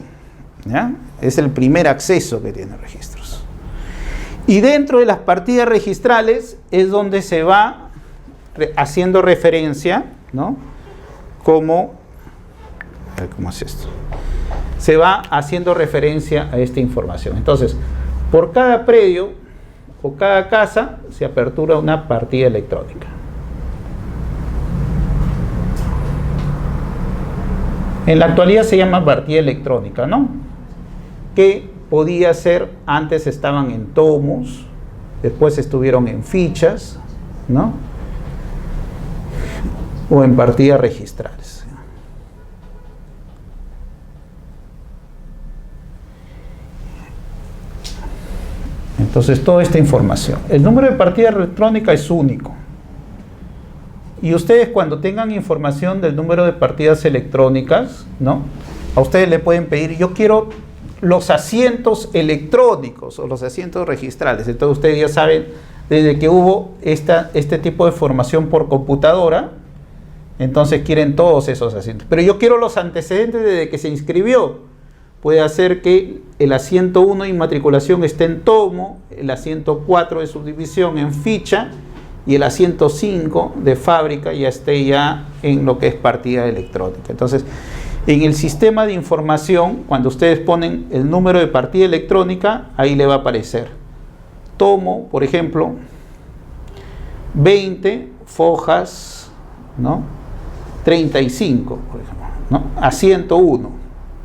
¿ya? Es el primer acceso que tiene registros. Y dentro de las partidas registrales es donde se va haciendo referencia, ¿no? ¿Cómo es esto? Se va haciendo referencia a esta información. Entonces, por cada predio o cada casa se apertura una partida electrónica. En la actualidad se llama partida electrónica, ¿no? Que podía ser, antes estaban en tomos, después estuvieron en fichas, ¿no? O en partidas registrales. Entonces, toda esta información. El número de partida electrónica es único. Y ustedes, cuando tengan información del número de partidas electrónicas, ¿no?, a ustedes le pueden pedir, yo quiero los asientos electrónicos o los asientos registrales. Entonces ustedes ya saben, desde que hubo este tipo de formación por computadora, entonces quieren todos esos asientos. Pero yo quiero los antecedentes desde que se inscribió. Puede hacer que el asiento 1 de inmatriculación esté en tomo, el asiento 4 de subdivisión en ficha y el asiento 5 de fábrica ya esté ya en lo que es partida electrónica. Entonces, en el sistema de información, cuando ustedes ponen el número de partida electrónica, ahí le va a aparecer tomo, por ejemplo, 20 fojas, ¿no? 35, por ejemplo, ¿no? Asiento 1,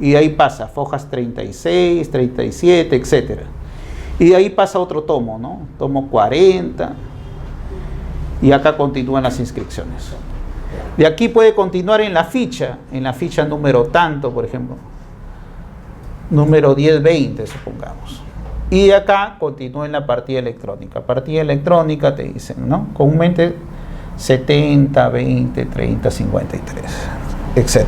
y de ahí pasa fojas 36, 37, etc. Y de ahí pasa otro tomo, ¿no? Tomo 40, y acá continúan las inscripciones. De aquí puede continuar en la ficha número tanto, por ejemplo, número 1020, supongamos. Y de acá continúa en la partida electrónica. Partida electrónica te dicen, ¿no? Comúnmente 70, 20, 30, 53, etc.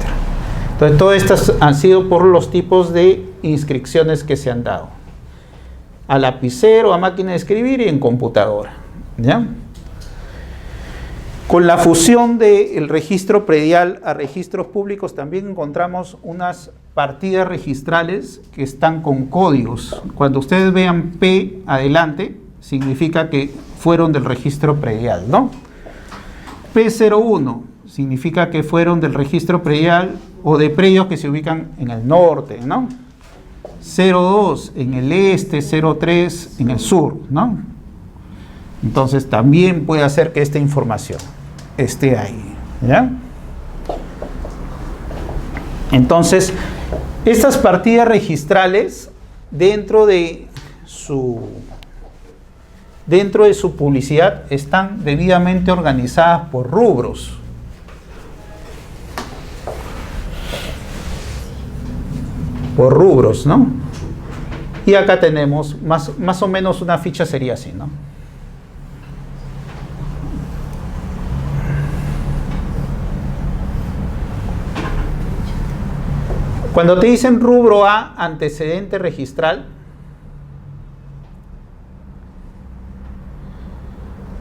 Entonces, todas estas han sido por los tipos de inscripciones que se han dado. A lapicero, a máquina de escribir y en computadora, ¿ya? Con la fusión del registro predial a registros públicos también encontramos unas partidas registrales que están con códigos. Cuando ustedes vean P adelante, significa que fueron del registro predial, ¿no? P01 significa que fueron del registro predial o de predios que se ubican en el norte, ¿no? 02 en el este, 03 en el sur, ¿no? Entonces también puede hacer que esta información esté ahí, ¿ya? Entonces, estas partidas registrales dentro de su publicidad están debidamente organizadas por rubros. Por rubros, ¿no? Y acá tenemos más o menos una ficha sería así, ¿no? Cuando te dicen rubro A, antecedente registral,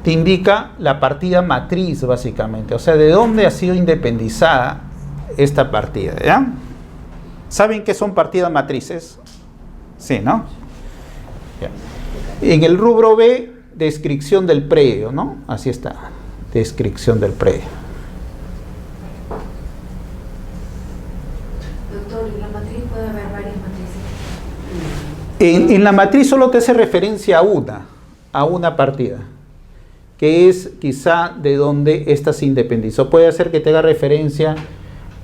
te indica la partida matriz, básicamente. O sea, de dónde ha sido independizada esta partida, ¿ya? ¿Saben qué son partidas matrices? Sí, ¿no? Ya. En el rubro B, descripción del predio, ¿no? Así está, descripción del predio. ¿En la matriz puede haber varias matrices? En la matriz solo te hace referencia a una partida, que es quizá de donde ésta se independizó. Puede hacer que te haga referencia,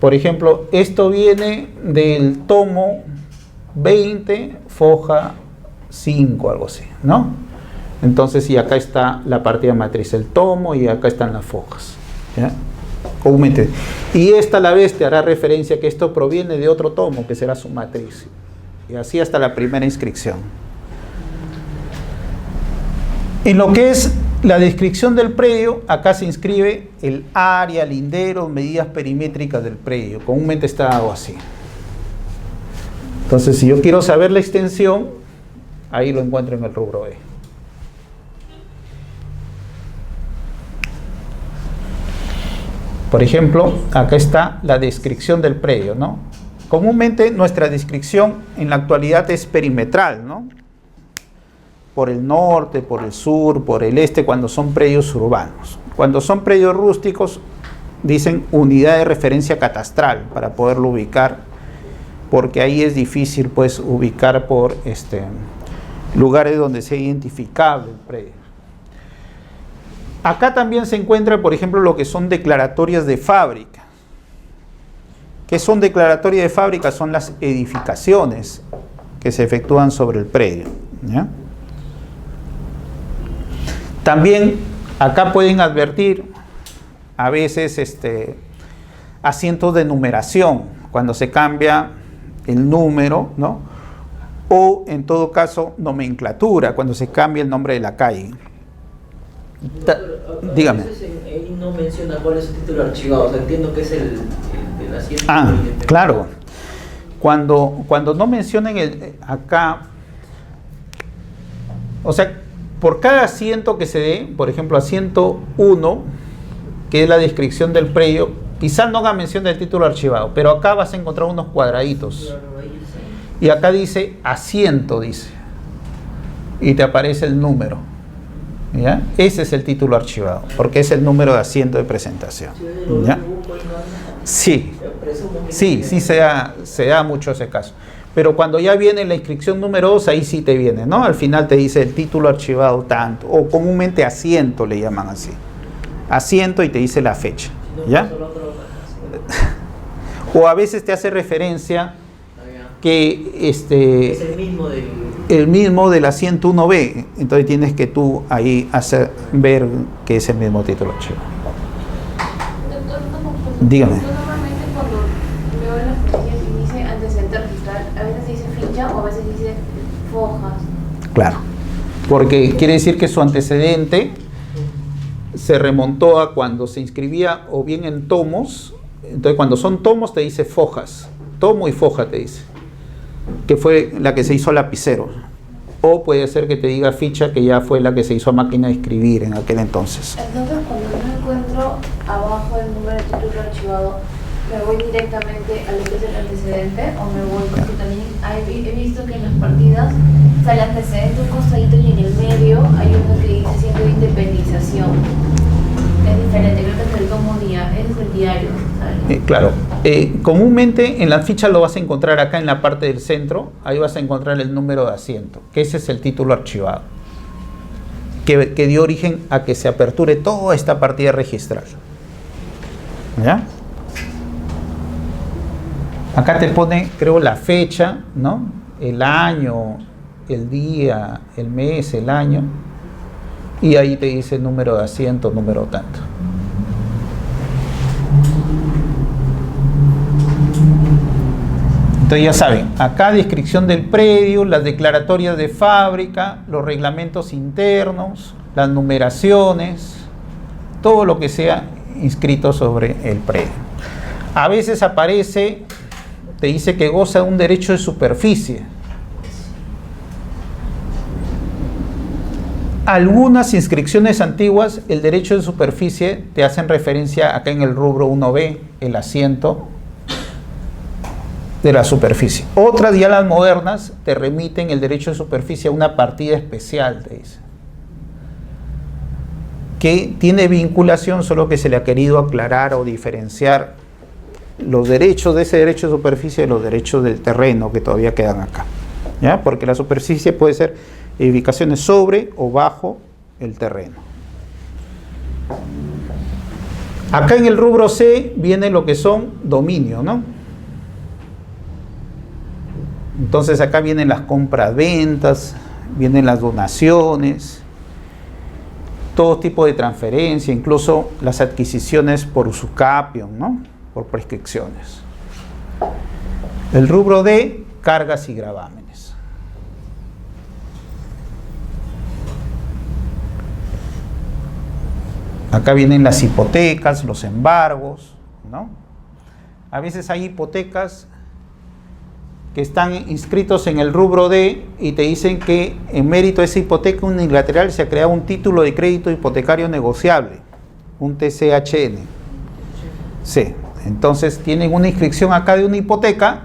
por ejemplo, esto viene del tomo 20, foja 5, algo así, ¿no? Entonces, y acá está la partida matriz, el tomo, y acá están las fojas, ¿ya? Comúnmente. Y esta a la vez te hará referencia que esto proviene de otro tomo, que será su matriz. Y así hasta la primera inscripción. En lo que es la descripción del predio, acá se inscribe el área, linderos, medidas perimétricas del predio. Comúnmente está algo así. Entonces, si yo quiero saber la extensión, ahí lo encuentro en el rubro B. Por ejemplo, acá está la descripción del predio, ¿no? Comúnmente nuestra descripción en la actualidad es perimetral, ¿no? Por el norte, por el sur, por el este, cuando son predios urbanos. Cuando son predios rústicos, dicen unidad de referencia catastral para poderlo ubicar, porque ahí es difícil, pues, ubicar por lugares donde sea identificable el predio. Acá también se encuentra, por ejemplo, lo que son declaratorias de fábrica. ¿Qué son declaratorias de fábrica? Son las edificaciones que se efectúan sobre el predio, ¿ya? También acá pueden advertir a veces asientos de numeración, cuando se cambia el número, ¿no? O en todo caso nomenclatura, cuando se cambia el nombre de la calle. Dígame. A veces no menciona cuál es el título archivado, o sea, entiendo que es el asiento. Claro. Cuando no mencionen acá, o sea, por cada asiento que se dé, por ejemplo, asiento 1, que es la descripción del predio, quizás no haga mención del título archivado, pero acá vas a encontrar unos cuadraditos. Y acá dice asiento, dice. Y te aparece el número. ¿Ya? Ese es el título archivado, porque es el número de asiento de presentación. ¿Ya? Sí, se da mucho ese caso. Pero cuando ya viene la inscripción número 2, ahí sí te viene, ¿no? Al final te dice el título archivado tanto, o comúnmente asiento le llaman así. Asiento y te dice la fecha, ¿ya? O a veces te hace referencia que es el mismo del asiento 1B, entonces tienes que tú ahí ver que es el mismo título archivado. Doctor, Dígame. Normalmente cuando veo las planillas y dice antecedente registral, a veces dice ficha o a veces dice fojas. Claro, porque quiere decir que su antecedente se remontó a cuando se inscribía o bien en tomos. Entonces cuando son tomos te dice fojas, tomo y foja te dice, que fue la que se hizo a lapicero, o puede ser que te diga ficha, que ya fue la que se hizo a máquina de escribir en aquel entonces. Entonces cuando no encuentro abajo el número de título archivado, ¿me voy directamente a lo que es el antecedente o me voy? Porque también he visto que en las partidas sale antecedente un costadito y en el medio hay uno que dice siendo de independización. Es diferente, creo que es el tomo día, es el diario. Claro, comúnmente en la ficha lo vas a encontrar acá en la parte del centro, ahí vas a encontrar el número de asiento, que ese es el título archivado, que dio origen a que se aperture toda esta partida registral. ¿Ya? Acá te pone, creo, la fecha, ¿no? El año, el día, el mes, el año. Y ahí te dice número de asiento, número tanto. Entonces ya saben, acá descripción del predio, las declaratorias de fábrica, los reglamentos internos, las numeraciones, todo lo que sea inscrito sobre el predio. A veces aparece, te dice que goza de un derecho de superficie. Algunas inscripciones antiguas, el derecho de superficie, te hacen referencia acá en el rubro 1B, el asiento de la superficie. Otras, ya las modernas, te remiten el derecho de superficie a una partida especial, te dice, que tiene vinculación, solo que se le ha querido aclarar o diferenciar los derechos de ese derecho de superficie de los derechos del terreno que todavía quedan acá, ¿ya? Porque la superficie puede ser edificaciones sobre o bajo el terreno. Acá en el rubro C viene lo que son dominios, ¿no? Entonces acá vienen las compras-ventas, vienen las donaciones, todo tipo de transferencia, incluso las adquisiciones por usucapión, ¿no? Por prescripciones. El rubro D, cargas y gravámenes. Acá vienen las hipotecas, los embargos, ¿no? A veces hay hipotecas que están inscritos en el rubro D y te dicen que en mérito de esa hipoteca unilateral se ha creado un título de crédito hipotecario negociable, un TCHN. Sí, entonces tienen una inscripción acá de una hipoteca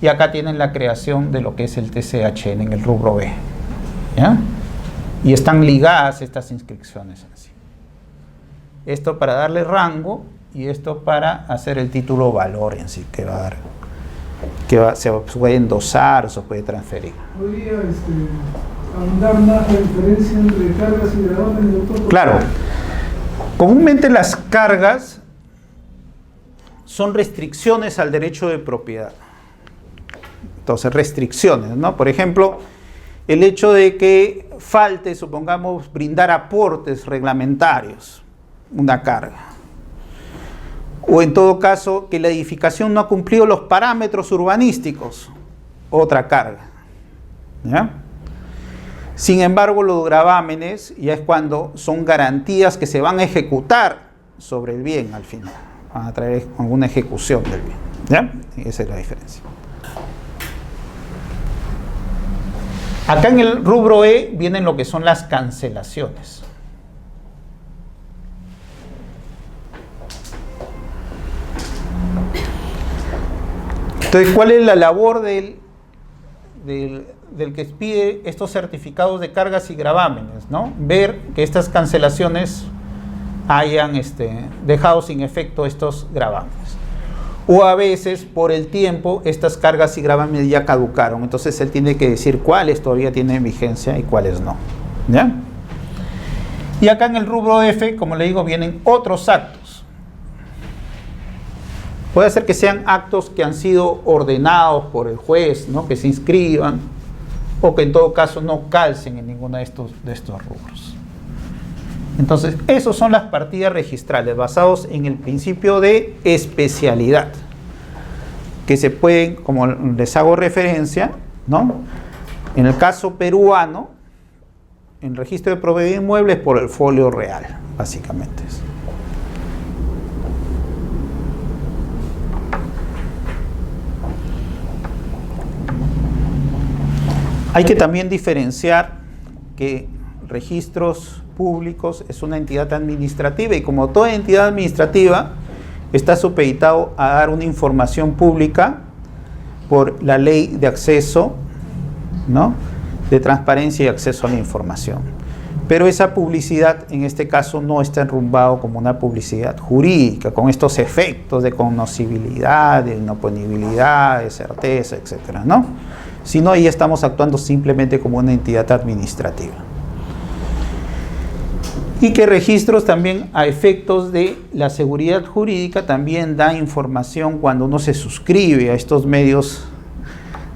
y acá tienen la creación de lo que es el TCHN en el rubro B, ¿ya? Y están ligadas estas inscripciones así. Esto para darle rango y esto para hacer el título valor en sí, que va a dar, se puede endosar o se puede transferir. ¿Podría ahondar más la diferencia entre cargas y gravámenes, doctor? Claro. Comúnmente las cargas son restricciones al derecho de propiedad. Entonces, restricciones, ¿no? Por ejemplo, el hecho de que falte, supongamos, brindar aportes reglamentarios, una carga. O en todo caso, que la edificación no ha cumplido los parámetros urbanísticos, otra carga. ¿Ya? Sin embargo, los gravámenes ya es cuando son garantías que se van a ejecutar sobre el bien al final, van a traer alguna ejecución del bien. ¿Ya? Esa es la diferencia. Acá en el rubro E vienen lo que son las cancelaciones. Entonces, ¿cuál es la labor del que pide estos certificados de cargas y gravámenes, ¿no? Ver que estas cancelaciones hayan dejado sin efecto estos gravámenes. O a veces, por el tiempo, estas cargas y gravámenes ya caducaron. Entonces, él tiene que decir cuáles todavía tienen vigencia y cuáles no. ¿Ya? Y acá en el rubro F, como le digo, vienen otros actos. Puede ser que sean actos que han sido ordenados por el juez, ¿no? Que se inscriban, o que en todo caso no calcen en ninguno de estos rubros. Entonces, esos son las partidas registrales basados en el principio de especialidad, que se pueden, como les hago referencia, ¿no? En el caso peruano, en registro de propiedad de inmuebles por el folio real, básicamente. Hay que también diferenciar que registros públicos es una entidad administrativa y como toda entidad administrativa está supeditado a dar una información pública por la ley de acceso, ¿no? De transparencia y acceso a la información. Pero esa publicidad en este caso no está enrumbado como una publicidad jurídica con estos efectos de conocibilidad, de inoponibilidad, de certeza, etcétera, ¿no? Sino ahí estamos actuando simplemente como una entidad administrativa. Y que registros también a efectos de la seguridad jurídica también da información cuando uno se suscribe a estos medios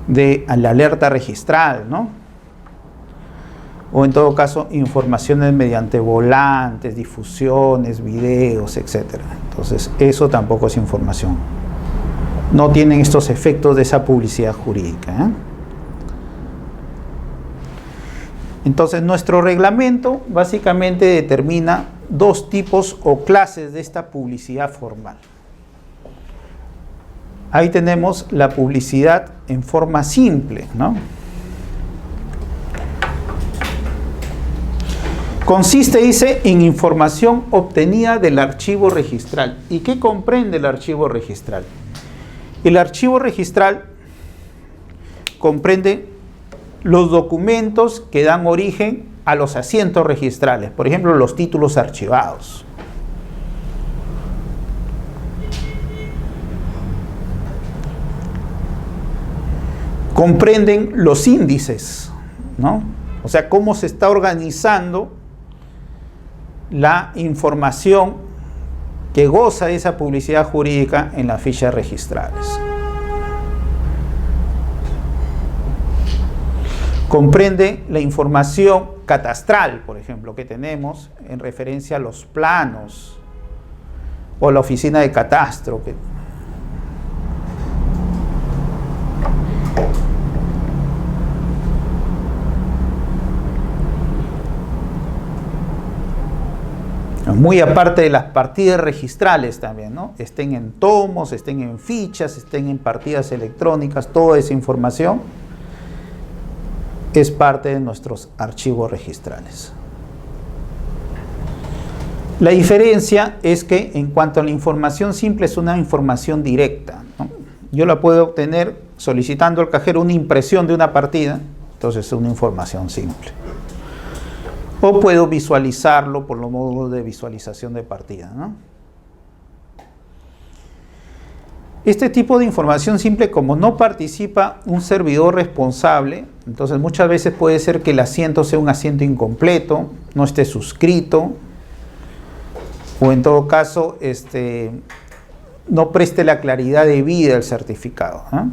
de la alerta registral, ¿no? O en todo caso informaciones mediante volantes, difusiones, videos, etc. Entonces eso tampoco es información. No tienen estos efectos de esa publicidad jurídica, ¿eh? Entonces, nuestro reglamento básicamente determina dos tipos o clases de esta publicidad formal. Ahí tenemos la publicidad en forma simple, ¿no? Consiste, dice, en información obtenida del archivo registral. ¿Y qué comprende el archivo registral? El archivo registral comprende los documentos que dan origen a los asientos registrales, por ejemplo, los títulos archivados. Comprenden los índices, ¿no? O sea, cómo se está organizando la información que goza de esa publicidad jurídica en las fichas registrales. Comprende la información catastral, por ejemplo, que tenemos en referencia a los planos o la oficina de catastro. Muy aparte de las partidas registrales también, ¿no? Estén en tomos, estén en fichas, estén en partidas electrónicas, toda esa información es parte de nuestros archivos registrales. La diferencia es que en cuanto a la información simple es una información directa, ¿no? Yo la puedo obtener solicitando al cajero una impresión de una partida, entonces es una información simple. O puedo visualizarlo por los módulos de visualización de partida, ¿no? Este tipo de información simple, como no participa un servidor responsable, entonces muchas veces puede ser que el asiento sea un asiento incompleto, no esté suscrito, o en todo caso no preste la claridad debida al certificado, ¿no?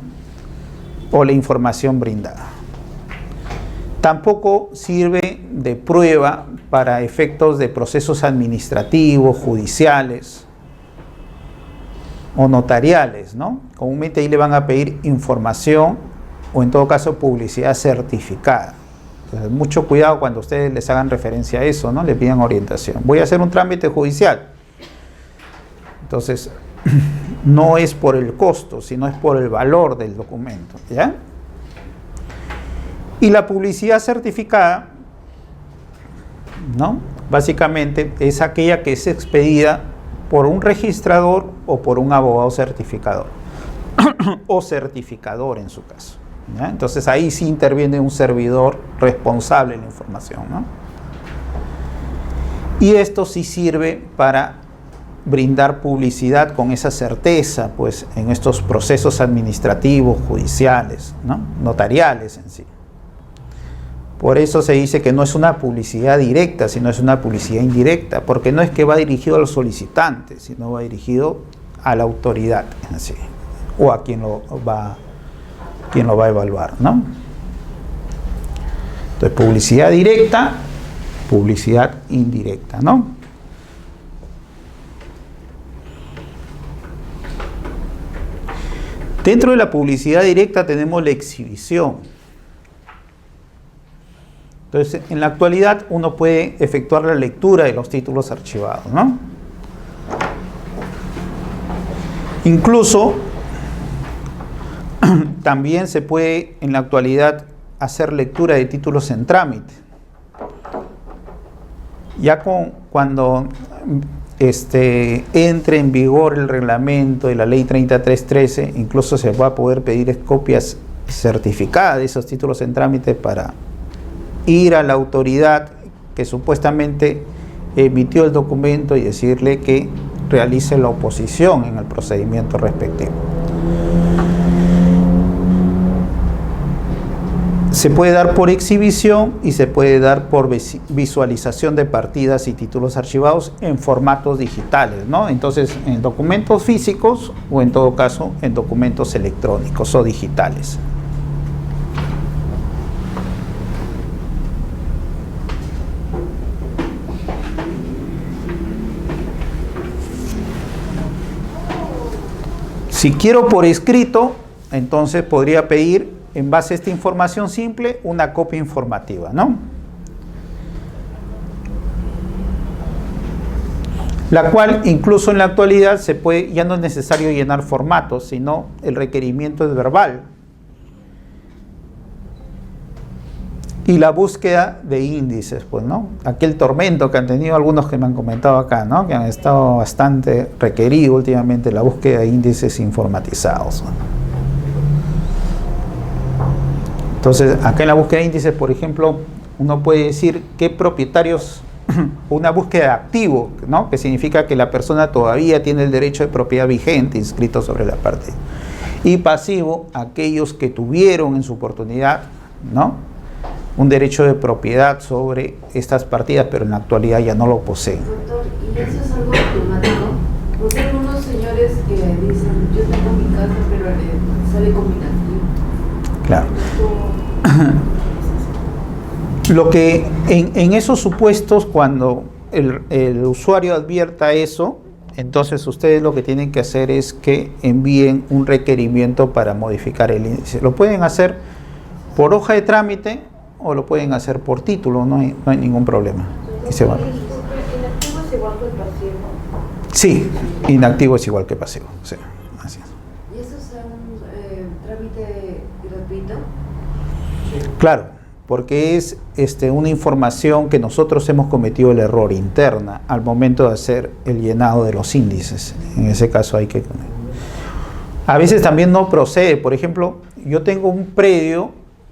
O la información brindada. Tampoco sirve de prueba para efectos de procesos administrativos, judiciales o notariales, ¿no? Comúnmente ahí le van a pedir información o en todo caso publicidad certificada. Entonces, mucho cuidado cuando ustedes les hagan referencia a eso, ¿no? Le pidan orientación. Voy a hacer un trámite judicial. Entonces, no es por el costo, sino es por el valor del documento, ¿ya? Y la publicidad certificada, ¿no?, básicamente es aquella que es expedida por un registrador o por un abogado certificador o certificador en su caso, ¿ya? Entonces ahí sí interviene un servidor responsable de la información, ¿no? Y esto sí sirve para brindar publicidad con esa certeza, pues, en estos procesos administrativos, judiciales, ¿no?, notariales en sí. Por eso se dice que no es una publicidad directa, sino es una publicidad indirecta, porque no es que va dirigido a los solicitantes, sino va dirigido a la autoridad en sí, o a quien lo va a evaluar, ¿no? Entonces, publicidad directa, publicidad indirecta, ¿no? Dentro de la publicidad directa tenemos la exhibición. Entonces, en la actualidad uno puede efectuar la lectura de los títulos archivados, ¿no? Incluso, también se puede en la actualidad hacer lectura de títulos en trámite. Ya cuando entre en vigor el reglamento de la ley 3313, incluso se va a poder pedir copias certificadas de esos títulos en trámite para ir a la autoridad que supuestamente emitió el documento y decirle que realice la oposición en el procedimiento respectivo. Se puede dar por exhibición y se puede dar por visualización de partidas y títulos archivados en formatos digitales, ¿no? Entonces, en documentos físicos o en todo caso en documentos electrónicos o digitales. Si quiero por escrito, entonces podría pedir, en base a esta información simple, una copia informativa, ¿no? La cual, incluso en la actualidad, ya no es necesario llenar formatos, sino el requerimiento es verbal. Y la búsqueda de índices, pues, ¿no? Aquel tormento que han tenido algunos que me han comentado acá, ¿no?, que han estado bastante requerido últimamente, la búsqueda de índices informatizados, ¿no? Entonces, acá en la búsqueda de índices, por ejemplo, uno puede decir qué propietarios, una búsqueda de activo, ¿no?, que significa que la persona todavía tiene el derecho de propiedad vigente inscrito sobre la partida. Y pasivo, aquellos que tuvieron en su oportunidad, ¿no?, un derecho de propiedad sobre estas partidas, pero en la actualidad ya no lo poseen. Doctor, ¿y eso es algo automático? Porque hay algunos señores que dicen, yo tengo mi casa, pero sale combinativo. Claro. Lo que en esos supuestos, cuando el usuario advierta eso, entonces ustedes lo que tienen que hacer es que envíen un requerimiento para modificar el índice. Lo pueden hacer por hoja de trámite o lo pueden hacer por título, no hay ningún problema. Y se va. ¿Inactivo es igual que el pasivo? Sí, inactivo es igual que pasivo. Sí, así es. ¿Y eso es un trámite gratuito? Claro, porque es una información que nosotros hemos cometido el error interna al momento de hacer el llenado de los índices. En ese caso hay que... A veces también no procede. Por ejemplo, yo tengo un predio,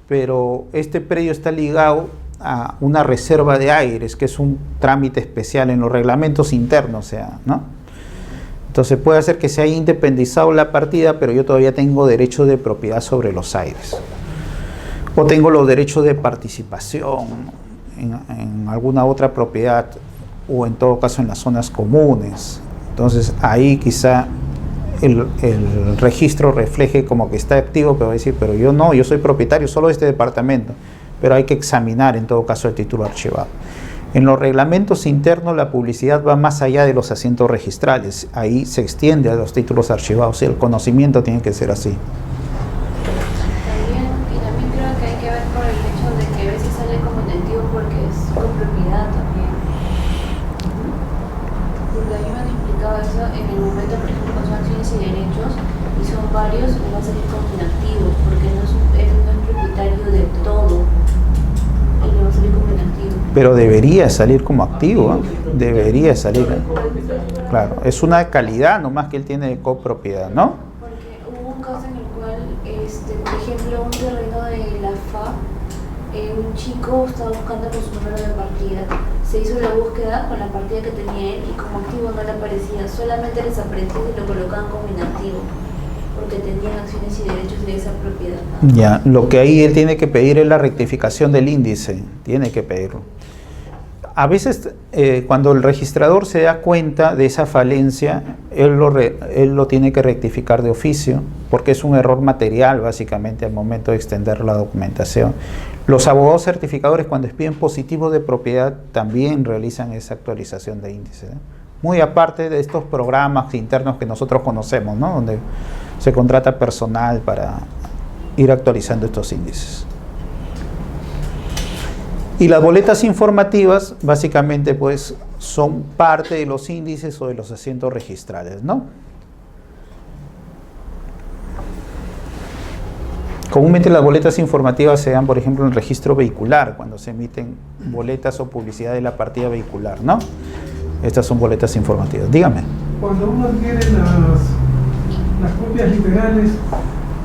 pero este predio está ligado a una reserva de aires, que es un trámite especial en los reglamentos internos, o sea, ¿no? Entonces puede ser que se haya independizado la partida, pero yo todavía tengo derecho de propiedad sobre los aires. O tengo los derechos de participación en alguna otra propiedad, o en todo caso en las zonas comunes. Entonces ahí quizá el registro refleje como que está activo, pero va a decir, pero yo no, yo soy propietario solo de este departamento, pero hay que examinar en todo caso el título archivado. En los reglamentos internos la publicidad va más allá de los asientos registrales, ahí se extiende a los títulos archivados y el conocimiento tiene que ser así. También creo que hay que ver por el hecho de que a veces sale como negativo porque es con propiedad también. Porque a mí me han explicado eso en el momento, por ejemplo, con acciones y derechos, y son varios, me va a salir como inactivo, porque no es propietario de todo. Pero debería salir como activo, ¿eh? Debería salir. Claro, es una calidad nomás que él tiene de copropiedad, ¿no? Porque hubo un caso en el cual, por ejemplo, un terreno de la FA, un chico estaba buscando con su número de partida. Se hizo la búsqueda con la partida que tenía él y como activo no le aparecía, solamente les aparecía y lo colocaban como inactivo, porque tenían acciones y derechos de esa propiedad, ¿no? Ya, lo que ahí él tiene que pedir es la rectificación del índice, tiene que pedirlo. A veces, cuando el registrador se da cuenta de esa falencia, él lo tiene que rectificar de oficio, porque es un error material, básicamente, al momento de extender la documentación. Los abogados certificadores, cuando expiden positivos de propiedad, también realizan esa actualización de índice, ¿eh? Muy aparte de estos programas internos que nosotros conocemos, ¿no? Donde se contrata personal para ir actualizando estos índices. Y las boletas informativas, básicamente, pues, son parte de los índices o de los asientos registrales, ¿no? Comúnmente las boletas informativas se dan, por ejemplo, en el registro vehicular, cuando se emiten boletas o publicidad de la partida vehicular, ¿no? Estas son boletas informativas. Dígame. Cuando uno adquiere las copias literales,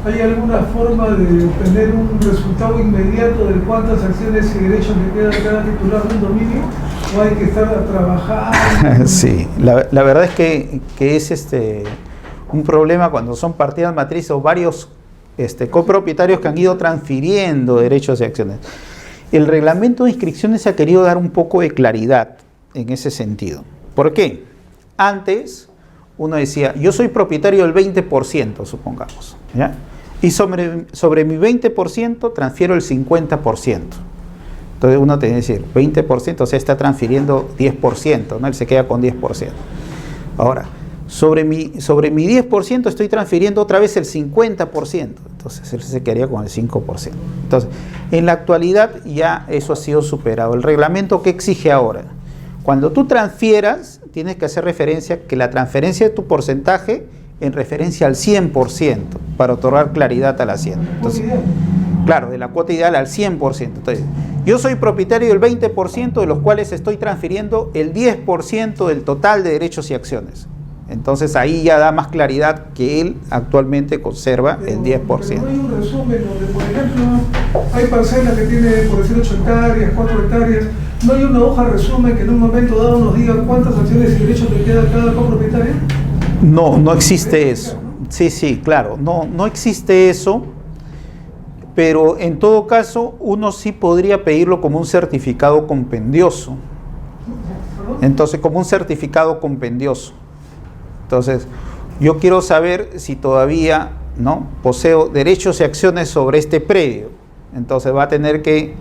¿hay alguna forma de obtener un resultado inmediato de cuántas acciones y derechos le queda a cada titular de un dominio? ¿O hay que estar a trabajar? Sí, la verdad es que es un problema cuando son partidas matrices o varios copropietarios que han ido transfiriendo derechos y acciones. El reglamento de inscripciones se ha querido dar un poco de claridad en ese sentido. ¿Por qué? Antes uno decía, yo soy propietario del 20%, supongamos, ¿ya? Y sobre mi 20% transfiero el 50%. Entonces uno tiene que decir, 20%, o sea, está transfiriendo 10%, ¿no? Él se queda con 10%. Ahora, sobre mi 10% estoy transfiriendo otra vez el 50%, entonces él se quedaría con el 5%. Entonces, en la actualidad ya eso ha sido superado. El reglamento, ¿qué exige ahora? Cuando tú transfieras, tienes que hacer referencia que la transferencia de tu porcentaje en referencia al 100% para otorgar claridad al asiento. Entonces, claro, de la cuota ideal al 100%. Entonces, yo soy propietario del 20%, de los cuales estoy transfiriendo el 10% del total de derechos y acciones. Entonces ahí ya da más claridad que él actualmente conserva el 10%. Pero no hay un resumen donde, por ejemplo, hay parcelas que tienen, por decir, 8 hectáreas, 4 hectáreas. ¿No hay una hoja resumen que en un momento dado nos diga cuántas acciones y derechos le queda a cada copropietario? No existe eso. Sí, claro, no existe eso, pero en todo caso uno sí podría pedirlo como un certificado compendioso. Entonces, como un certificado compendioso. Entonces, yo quiero saber si todavía poseo derechos y acciones sobre este predio. Entonces va a tener que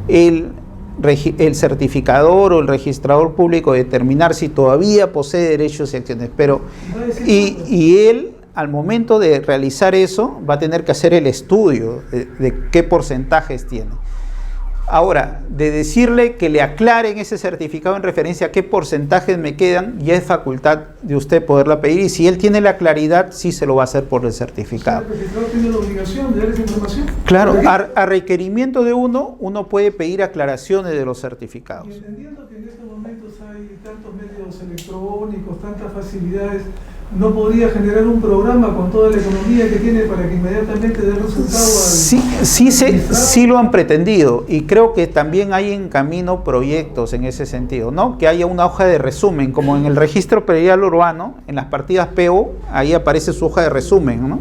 el certificador o el registrador público determinar si todavía posee derechos y acciones. Pero, y él, al momento de realizar eso, va a tener que hacer el estudio de qué porcentajes tiene. Ahora, de decirle que le aclaren ese certificado en referencia a qué porcentajes me quedan, ya es facultad de usted poderla pedir, y si él tiene la claridad, sí se lo va a hacer por el certificado. ¿El registrador tiene la obligación de dar esa información? Claro, a requerimiento de uno puede pedir aclaraciones de los certificados. Y entendiendo que en estos momentos hay tantos medios electrónicos, tantas facilidades, ¿no podría generar un programa con toda la economía que tiene para que inmediatamente dé resultado al... Sí lo han pretendido, y creo que también hay en camino proyectos en ese sentido, ¿no? Que haya una hoja de resumen, como en el registro predial urbano, en las partidas PO, ahí aparece su hoja de resumen, ¿no?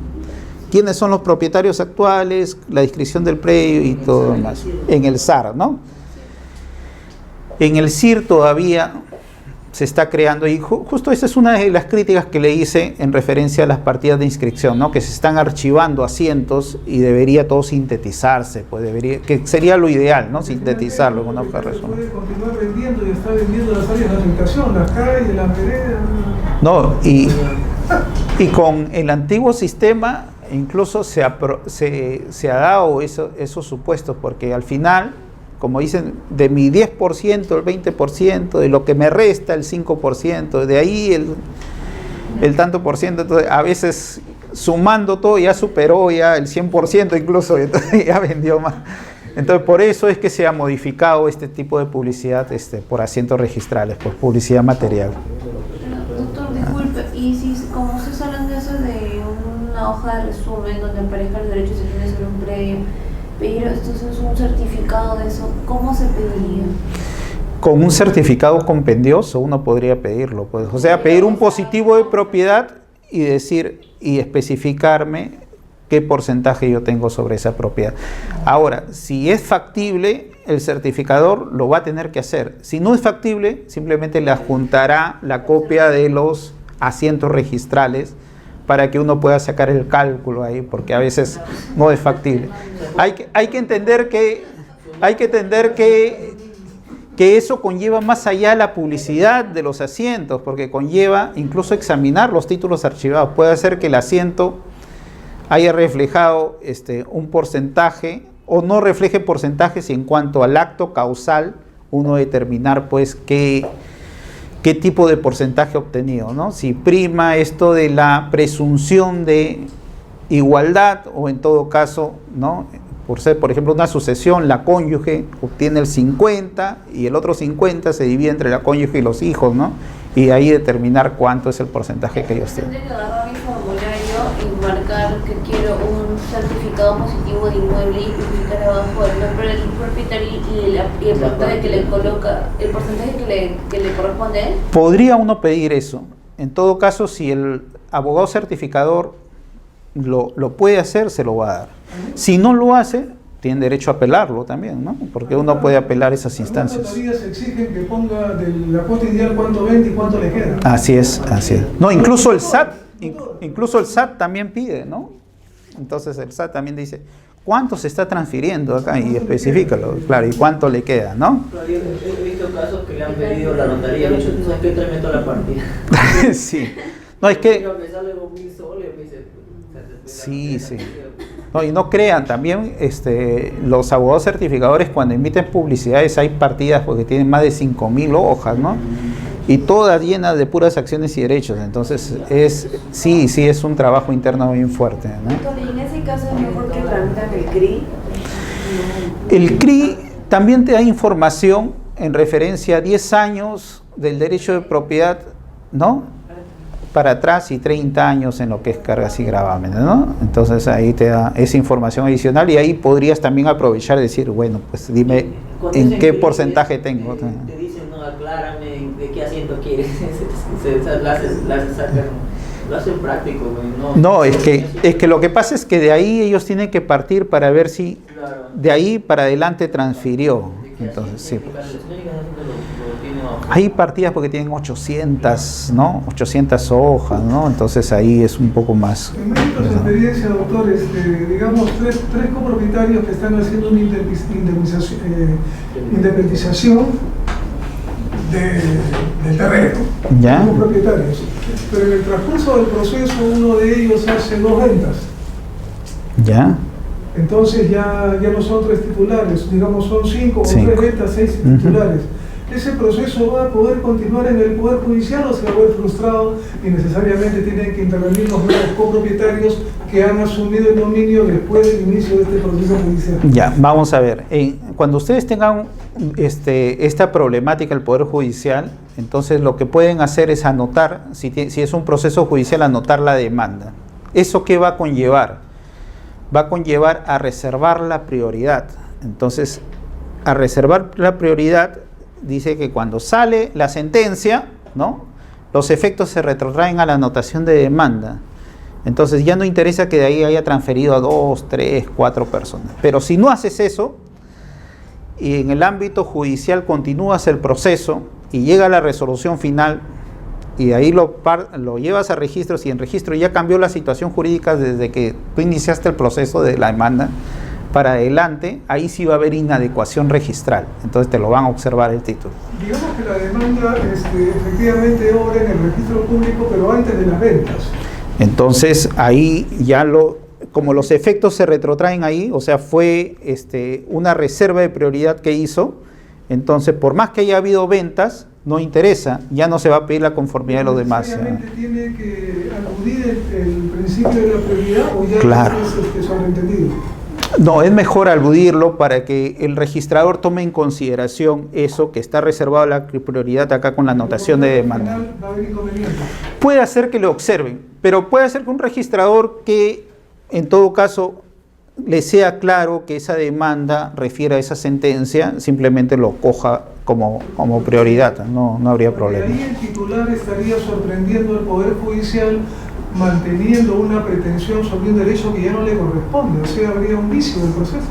¿Quiénes son los propietarios actuales, la descripción del predio y todo lo demás? En el SAR, ¿no? En el CIR todavía se está creando, y justo esa es una de las críticas que le hice en referencia a las partidas de inscripción, ¿no? Que se están archivando asientos y debería todo sintetizarse, pues que sería lo ideal, ¿no? Sintetizarlo en una hoja de resumen. Puede continuar vendiendo y está vendiendo las áreas de afectación, las calles, las veredas. No, y con el antiguo sistema incluso se ha dado esos supuestos, porque al final, como dicen, de mi 10%, el 20%, de lo que me resta el 5%, de ahí el tanto por ciento, entonces a veces sumando todo ya superó ya el 100% incluso, entonces ya vendió más. Entonces, por eso es que se ha modificado este tipo de publicidad por asientos registrales, por publicidad material. Doctor, disculpe, y si como ustedes hablan de eso de una hoja de resumen donde aparezcan los derechos y deberes sobre un predio, pedir entonces un certificado de eso, ¿cómo se pediría? Con un certificado compendioso uno podría pedirlo, pues. O sea, pedir un positivo de propiedad y decir y especificarme qué porcentaje yo tengo sobre esa propiedad. Ahora, si es factible, el certificador lo va a tener que hacer. Si no es factible, simplemente le adjuntará la copia de los asientos registrales para que uno pueda sacar el cálculo ahí, porque a veces no es factible. Hay que entender que eso conlleva más allá la publicidad de los asientos, porque conlleva incluso examinar los títulos archivados. Puede ser que el asiento haya reflejado un porcentaje o no refleje porcentajes, y en cuanto al acto causal uno determinar pues qué tipo de porcentaje obtenido, ¿no? Si prima esto de la presunción de igualdad o en todo caso, ¿no? Por ser, por ejemplo, una sucesión, la cónyuge obtiene el 50 y el otro 50 se divide entre la cónyuge y los hijos, ¿no? Y ahí determinar cuánto es el porcentaje que ellos tienen. Tendré que agarrar mi formulario y marcar que quiero un certificado positivo de inmueble y publicar abajo el nombre del propietario y el porcentaje que le coloca, el porcentaje que le corresponde a él. Podría uno pedir eso. En todo caso, si el abogado certificador lo puede hacer, se lo va a dar. Si no lo hace, tiene derecho a apelarlo también, ¿no? Porque uno puede apelar esas instancias. Las notarías exigen que ponga de la cuota ideal cuánto vende y cuánto le queda. Así es, así es. No, incluso el SAT también pide, ¿no? Entonces el SAT también dice, ¿cuánto se está transfiriendo acá? Y especifícalo, claro, y cuánto le queda, ¿no? He visto casos que le han pedido la notaría, le han dicho, ¿sabes qué? Tráeme toda la partida. Sí. No, es que... Me sale 2.000 soles, me dice... Sí, sí. No, y no crean, también los abogados certificadores cuando emiten publicidades hay partidas porque tienen más de 5.000 hojas, ¿no? Y todas llenas de puras acciones y derechos. Entonces, sí es un trabajo interno bien fuerte, ¿no? Y en ese caso es mejor que tramitan el CRI. El CRI también te da información en referencia a 10 años del derecho de propiedad, ¿no? Para atrás y 30 años en lo que es cargas y gravámenes, ¿no? Entonces ahí te da esa información adicional y ahí podrías también aprovechar y decir, bueno, pues dime en qué porcentaje tengo. Te dicen, no, aclárame de qué asiento quieres, lo hacen práctico, güey. No, es que lo que pasa es que de ahí ellos tienen que partir para ver si de ahí para adelante transfirió. Entonces, sí. Hay partidas porque tienen 800, ¿no? 800 hojas, ¿no? Entonces ahí es un poco más. En médico de experiencia, doctor, digamos, tres copropietarios que están haciendo una independización del terreno. ¿Ya? Copropietarios. Pero en el transcurso del proceso, uno de ellos hace 2 ventas. ¿Ya? Entonces ya no son 3 titulares, digamos, son 5 o 3 ventas, 6 titulares. ¿Ese proceso va a poder continuar en el Poder Judicial o se va a ver frustrado y necesariamente tienen que intervenir los nuevos copropietarios que han asumido el dominio después del inicio de este proceso judicial? Ya, vamos a ver. Cuando ustedes tengan esta problemática del Poder Judicial, entonces lo que pueden hacer es anotar, si es un proceso judicial, anotar la demanda. ¿Eso qué va a conllevar? Va a conllevar a reservar la prioridad. Entonces, a reservar la prioridad, dice que cuando sale la sentencia, ¿no? Los efectos se retrotraen a la anotación de demanda. Entonces ya no interesa que de ahí haya transferido a 2, 3, 4 personas. Pero si no haces eso, y en el ámbito judicial continúas el proceso y llega la resolución final, y de ahí lo llevas a registros, y en registro ya cambió la situación jurídica desde que tú iniciaste el proceso de la demanda para adelante, ahí sí va a haber inadecuación registral, entonces te lo van a observar el título. Digamos que la demanda efectivamente obra en el registro público, pero antes de las ventas. Entonces ahí ya como los efectos se retrotraen ahí, o sea, fue una reserva de prioridad que hizo, entonces por más que haya habido ventas, no interesa, ya no se va a pedir la conformidad de los demás. ¿Necesariamente tiene que acudir el principio de la prioridad o ya claro. es sobreentendido? No, es mejor aludirlo para que el registrador tome en consideración eso que está reservado a la prioridad acá con la anotación de demanda. Puede hacer que lo observen, pero puede ser que un registrador que en todo caso le sea claro que esa demanda refiere a esa sentencia, simplemente lo coja como prioridad, no habría problema. Y ahí el titular estaría sorprendiendo al Poder Judicial manteniendo una pretensión sobre un derecho que ya no le corresponde, o sea, habría un vicio del proceso.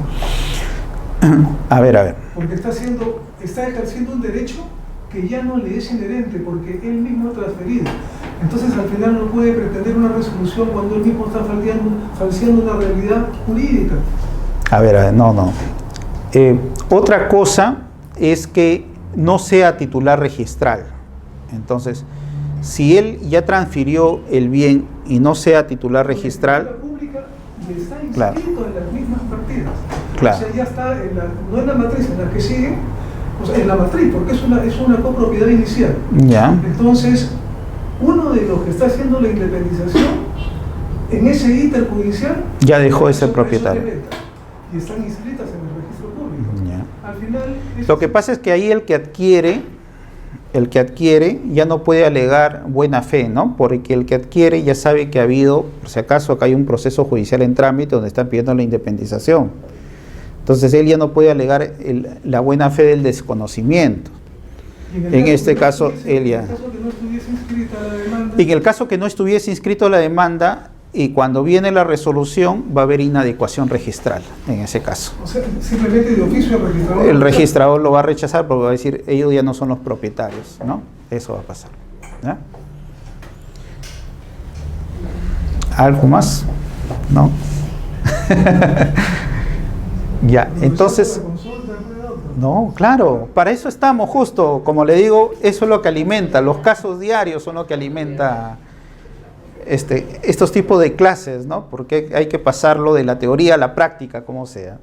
A ver. Porque está ejerciendo un derecho que ya no le es inherente, porque él mismo ha transferido. Entonces al final no puede pretender una resolución cuando él mismo está falseando una realidad jurídica. A ver, no. Otra cosa es que no sea titular registral. Entonces, si él ya transfirió el bien y no sea titular registral, la pública está inscrito claro, en las mismas partidas. Claro. O sea, ya está no en la matriz, en la que sigue, o sea, en la matriz, porque es una copropiedad inicial. Ya. Entonces, uno de los que está haciendo la independización en ese íter judicial ya dejó ese propietario. Y están inscritas en el registro público. Ya. Al final, lo que pasa es que ahí el que adquiere ya no puede alegar buena fe, ¿no? Porque el que adquiere ya sabe que ha habido, por si acaso, acá hay un proceso judicial en trámite donde están pidiendo la independización. Entonces él ya no puede alegar la buena fe del desconocimiento. En este caso, él ya. En el caso que no estuviese inscrito la demanda, y cuando viene la resolución va a haber inadecuación registral en ese caso. O sea, simplemente de oficio el registrador lo va a rechazar porque va a decir, ellos ya no son los propietarios, ¿no? Eso va a pasar. ¿Ya? ¿Algo más? ¿No? Ya, entonces... No, claro, para eso estamos justo, como le digo, eso es lo que alimenta, los casos diarios son lo que alimenta estos tipos de clases, ¿no? Porque hay que pasarlo de la teoría a la práctica, como sea.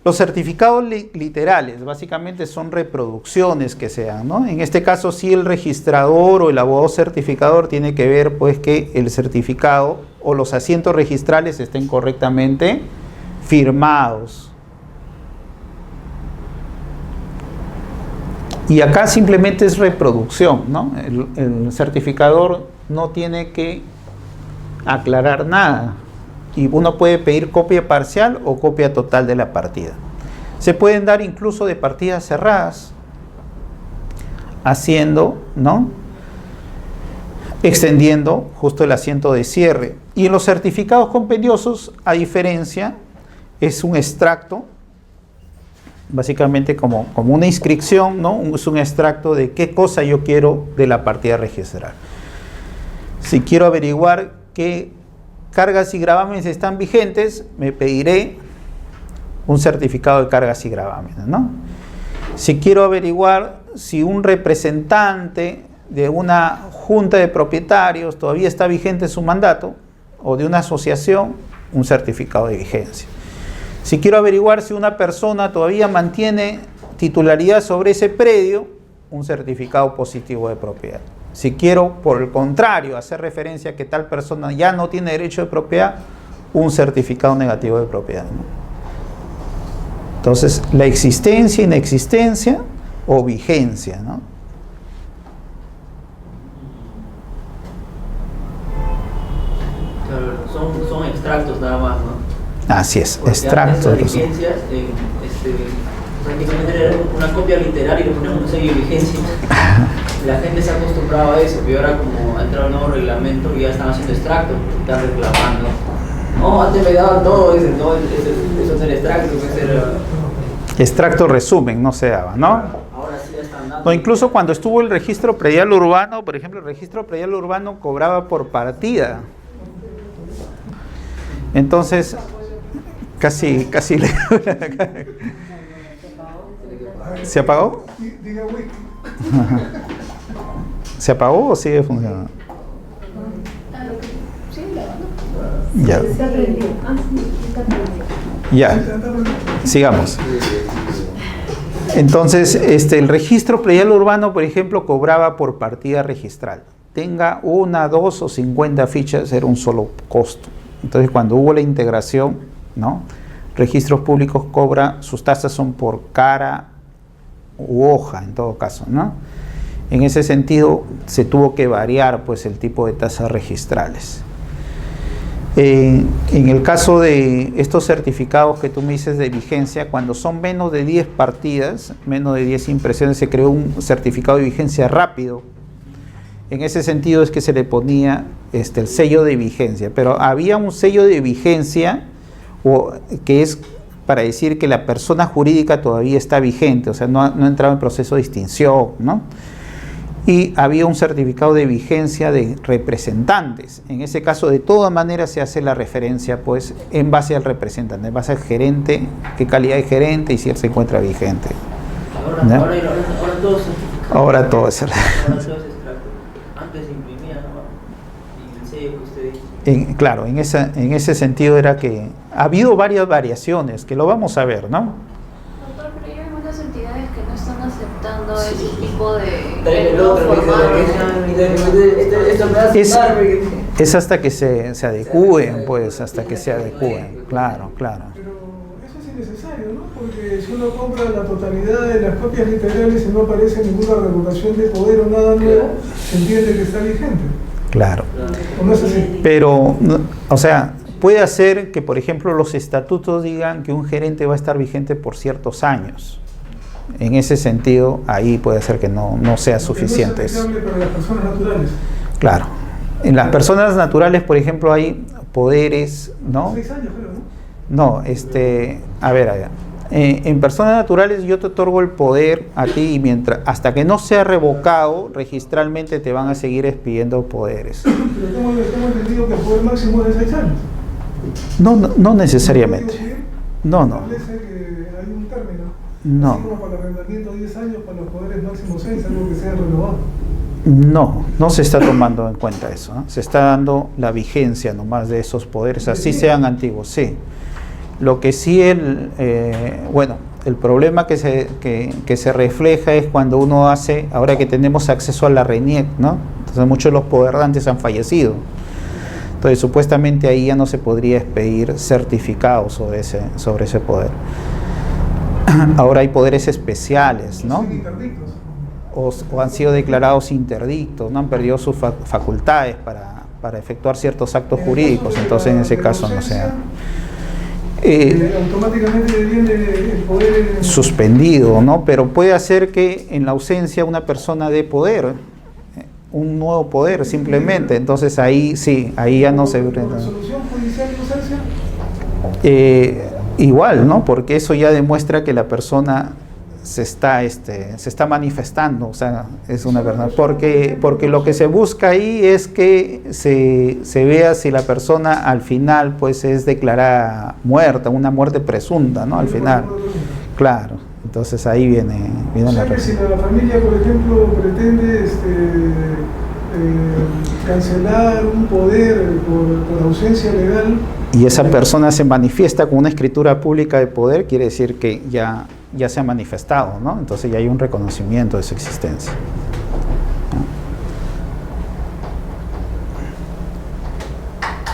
Los certificados literales básicamente son reproducciones que sean, ¿no? En este caso sí el registrador o el abogado certificador tiene que ver pues que el certificado o los asientos registrales estén correctamente firmados. Y acá simplemente es reproducción, ¿no? El certificador no tiene que aclarar nada y uno puede pedir copia parcial o copia total de la partida. Se pueden dar incluso de partidas cerradas, haciendo, ¿no? Extendiendo justo el asiento de cierre. Y en los certificados compendiosos, a diferencia, es un extracto, básicamente como una inscripción, ¿no? Es un extracto de qué cosa yo quiero de la partida registral. Si quiero averiguar qué cargas y gravámenes están vigentes, me pediré un certificado de cargas y gravámenes, ¿no? Si quiero averiguar si un representante de una junta de propietarios todavía está vigente su mandato, o de una asociación, un certificado de vigencia. Si quiero averiguar si una persona todavía mantiene titularidad sobre ese predio, un certificado positivo de propiedad. Si quiero, por el contrario, hacer referencia a que tal persona ya no tiene derecho de propiedad, un certificado negativo de propiedad, ¿no? Entonces, la existencia, inexistencia o vigencia, ¿no? Claro, son extractos nada más, ¿no? Así es, porque extractos. Las vigencias, prácticamente era una copia literal y le ponemos un sello de vigencia. La gente se ha acostumbrado a eso, pero ahora como ha entrado el nuevo reglamento ya están haciendo extractos, porque están reclamando. No, antes me daban todo, dicen, no, eso es el extracto, Extracto resumen, no se daba, ¿no? Ahora sí ya están dando. No, incluso cuando estuvo el registro predial urbano, por ejemplo, el registro predial urbano cobraba por partida. Entonces, casi le... ¿Se apagó? ¿Se apagó o sigue funcionando? Ya. Ya. Sigamos. Entonces, el registro predial urbano, por ejemplo, cobraba por partida registral. Tenga 1, 2 o 50 fichas, era un solo costo. Entonces, cuando hubo la integración, ¿no? Registros Públicos cobra, sus tasas son por cara u hoja en todo caso, ¿no? En ese sentido se tuvo que variar pues el tipo de tasas registrales. En el caso de estos certificados que tú me dices de vigencia, cuando son menos de 10 partidas, menos de 10 impresiones, se creó un certificado de vigencia rápido. En ese sentido es que se le ponía el sello de vigencia, pero había un sello de vigencia que es para decir que la persona jurídica todavía está vigente, o sea, no ha entrado en proceso de extinción, ¿no? Y había un certificado de vigencia de representantes. En ese caso, de todas maneras, se hace la referencia, pues, en base al representante, en base al gerente, qué calidad de gerente y si él se encuentra vigente. Ahora todo es extracto. Antes se imprimía, ¿no? Y el sello que usted dice. Claro, en ese sentido era que ha habido varias variaciones, que lo vamos a ver, ¿no? Doctor, pero hay algunas entidades que no están aceptando ese tipo de es hasta que se adecúen, pues, hasta que se adecúen, claro. Pero eso es innecesario, ¿no? Porque si uno compra la totalidad de las copias literales y no aparece ninguna revocación de poder o nada nuevo, se entiende que está vigente. Claro. ¿O no es así? Pero, o sea, puede hacer que, por ejemplo, los estatutos digan que un gerente va a estar vigente por ciertos años. En ese sentido, ahí puede ser que no sea suficiente. No es aplicable para las personas naturales. Claro. En las personas naturales, por ejemplo, hay poderes, ¿no? 6 años, creo, ¿no? No, a ver, en personas naturales yo te otorgo el poder a ti y hasta que no sea revocado, registralmente te van a seguir expidiendo poderes. Pero tengo entendido que el poder máximo es de 6 años. No necesariamente. No. Establece que hay un término. No. Así como para el arrendamiento 10 años, para los poderes máximos 6, algo que sea renovado. No se está tomando en cuenta eso, ¿no? Se está dando la vigencia nomás de esos poderes, así sean antiguos, sí. Lo que sí el problema que se refleja es cuando uno hace, ahora que tenemos acceso a la RENIEC, ¿no? Entonces muchos de los poderdantes han fallecido. Entonces supuestamente ahí ya no se podría expedir certificados sobre ese poder. Ahora hay poderes especiales, ¿no? O han sido declarados interdictos, no han perdido sus facultades para efectuar ciertos actos jurídicos, entonces en ese caso no se ha automáticamente viene el poder suspendido, ¿no? Pero puede hacer que en la ausencia una persona dé poder, un nuevo poder simplemente, entonces ahí sí, ahí ya no se... ¿Resolución judicial de ausencia? Igual, ¿no? Porque eso ya demuestra que la persona se está manifestando, o sea, es una persona, porque lo que se busca ahí es que se vea si la persona al final pues es declarada muerta, una muerte presunta, ¿no? Al final, claro, entonces ahí viene la resolución. Si la familia, por ejemplo, pretende cancelar un poder por ausencia legal y esa persona se manifiesta con una escritura pública de poder, quiere decir que ya se ha manifestado, ¿no? Entonces ya hay un reconocimiento de su existencia.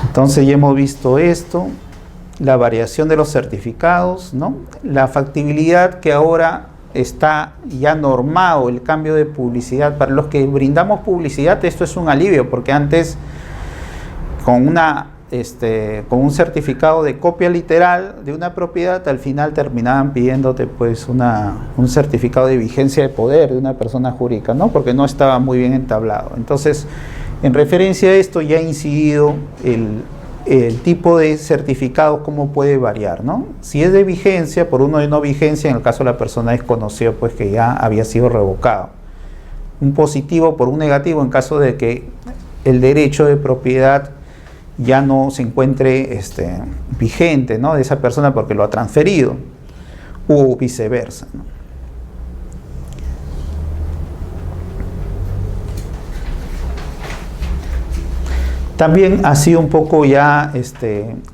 Entonces ya hemos visto esto, la variación de los certificados, ¿no? La factibilidad que ahora está ya normado el cambio de publicidad. Para los que brindamos publicidad esto es un alivio, porque antes con un certificado de copia literal de una propiedad, al final terminaban pidiéndote pues un certificado de vigencia de poder de una persona jurídica, ¿no? Porque no estaba muy bien entablado. Entonces, en referencia a esto ya ha incidido el tipo de certificado, cómo puede variar, ¿no? Si es de vigencia, por uno de no vigencia, en el caso de la persona desconocida, pues que ya había sido revocado. Un positivo por un negativo en caso de que el derecho de propiedad ya no se encuentre vigente, ¿no? De esa persona porque lo ha transferido, o viceversa, ¿no? También ha sido un poco ya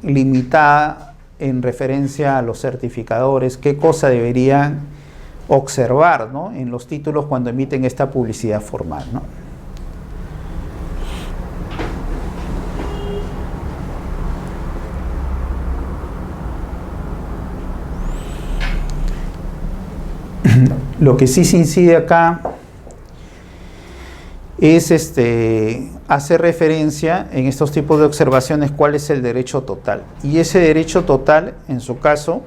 limitada en referencia a los certificadores, qué cosa deberían observar, ¿no? En los títulos cuando emiten esta publicidad formal, ¿no? Lo que sí se incide acá es hacer referencia en estos tipos de observaciones cuál es el derecho total. Y ese derecho total, en su caso,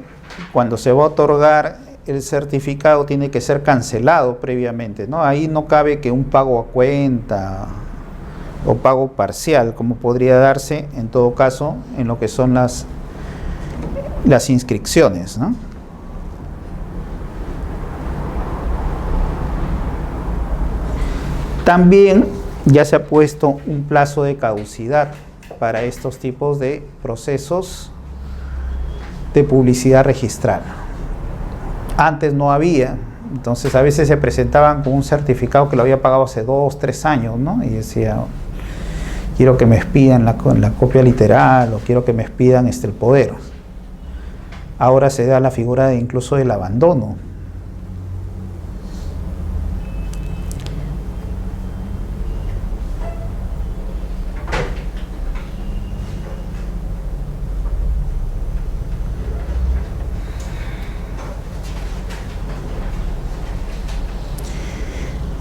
cuando se va a otorgar el certificado, tiene que ser cancelado previamente, ¿no? Ahí no cabe que un pago a cuenta o pago parcial, como podría darse en todo caso en lo que son las inscripciones, ¿no? También ya se ha puesto un plazo de caducidad para estos tipos de procesos de publicidad registral. Antes no había, entonces a veces se presentaban con un certificado que lo había pagado hace 2, 3 años, ¿no? Y decía, quiero que me expidan la copia literal o quiero que me expidan el poder. Ahora se da la figura incluso del abandono.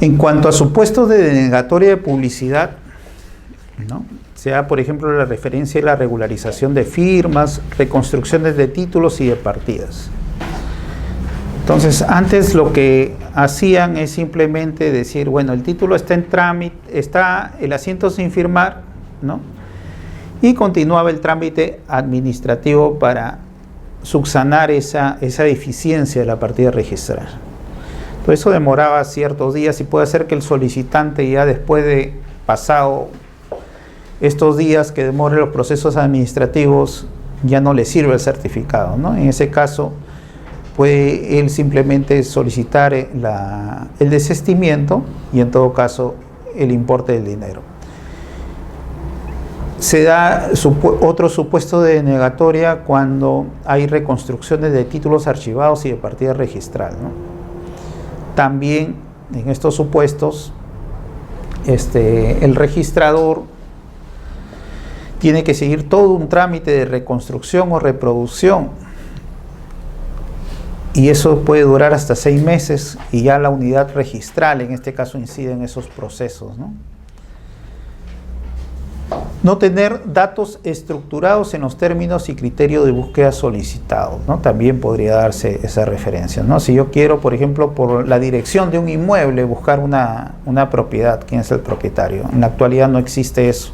En cuanto a supuestos de denegatoria de publicidad, ¿no? Sea, por ejemplo, la referencia y la regularización de firmas, reconstrucciones de títulos y de partidas. Entonces, antes lo que hacían es simplemente decir, bueno, el título está en trámite, está el asiento sin firmar, ¿no? Y continuaba el trámite administrativo para subsanar esa deficiencia de la partida registral. Todo eso demoraba ciertos días y puede ser que el solicitante ya después de pasado estos días que demoren los procesos administrativos ya no le sirve el certificado, ¿no? En ese caso puede él simplemente solicitar el desistimiento y en todo caso el importe del dinero. Se da otro supuesto de denegatoria cuando hay reconstrucciones de títulos archivados y de partida registral, ¿no? También en estos supuestos el registrador tiene que seguir todo un trámite de reconstrucción o reproducción y eso puede durar hasta 6 meses y ya la unidad registral en este caso incide en esos procesos, ¿no? No tener datos estructurados en los términos y criterios de búsqueda solicitados, ¿no? También podría darse esa referencia, ¿no? Si yo quiero, por ejemplo, por la dirección de un inmueble buscar una propiedad, ¿quién es el propietario? En la actualidad no existe eso.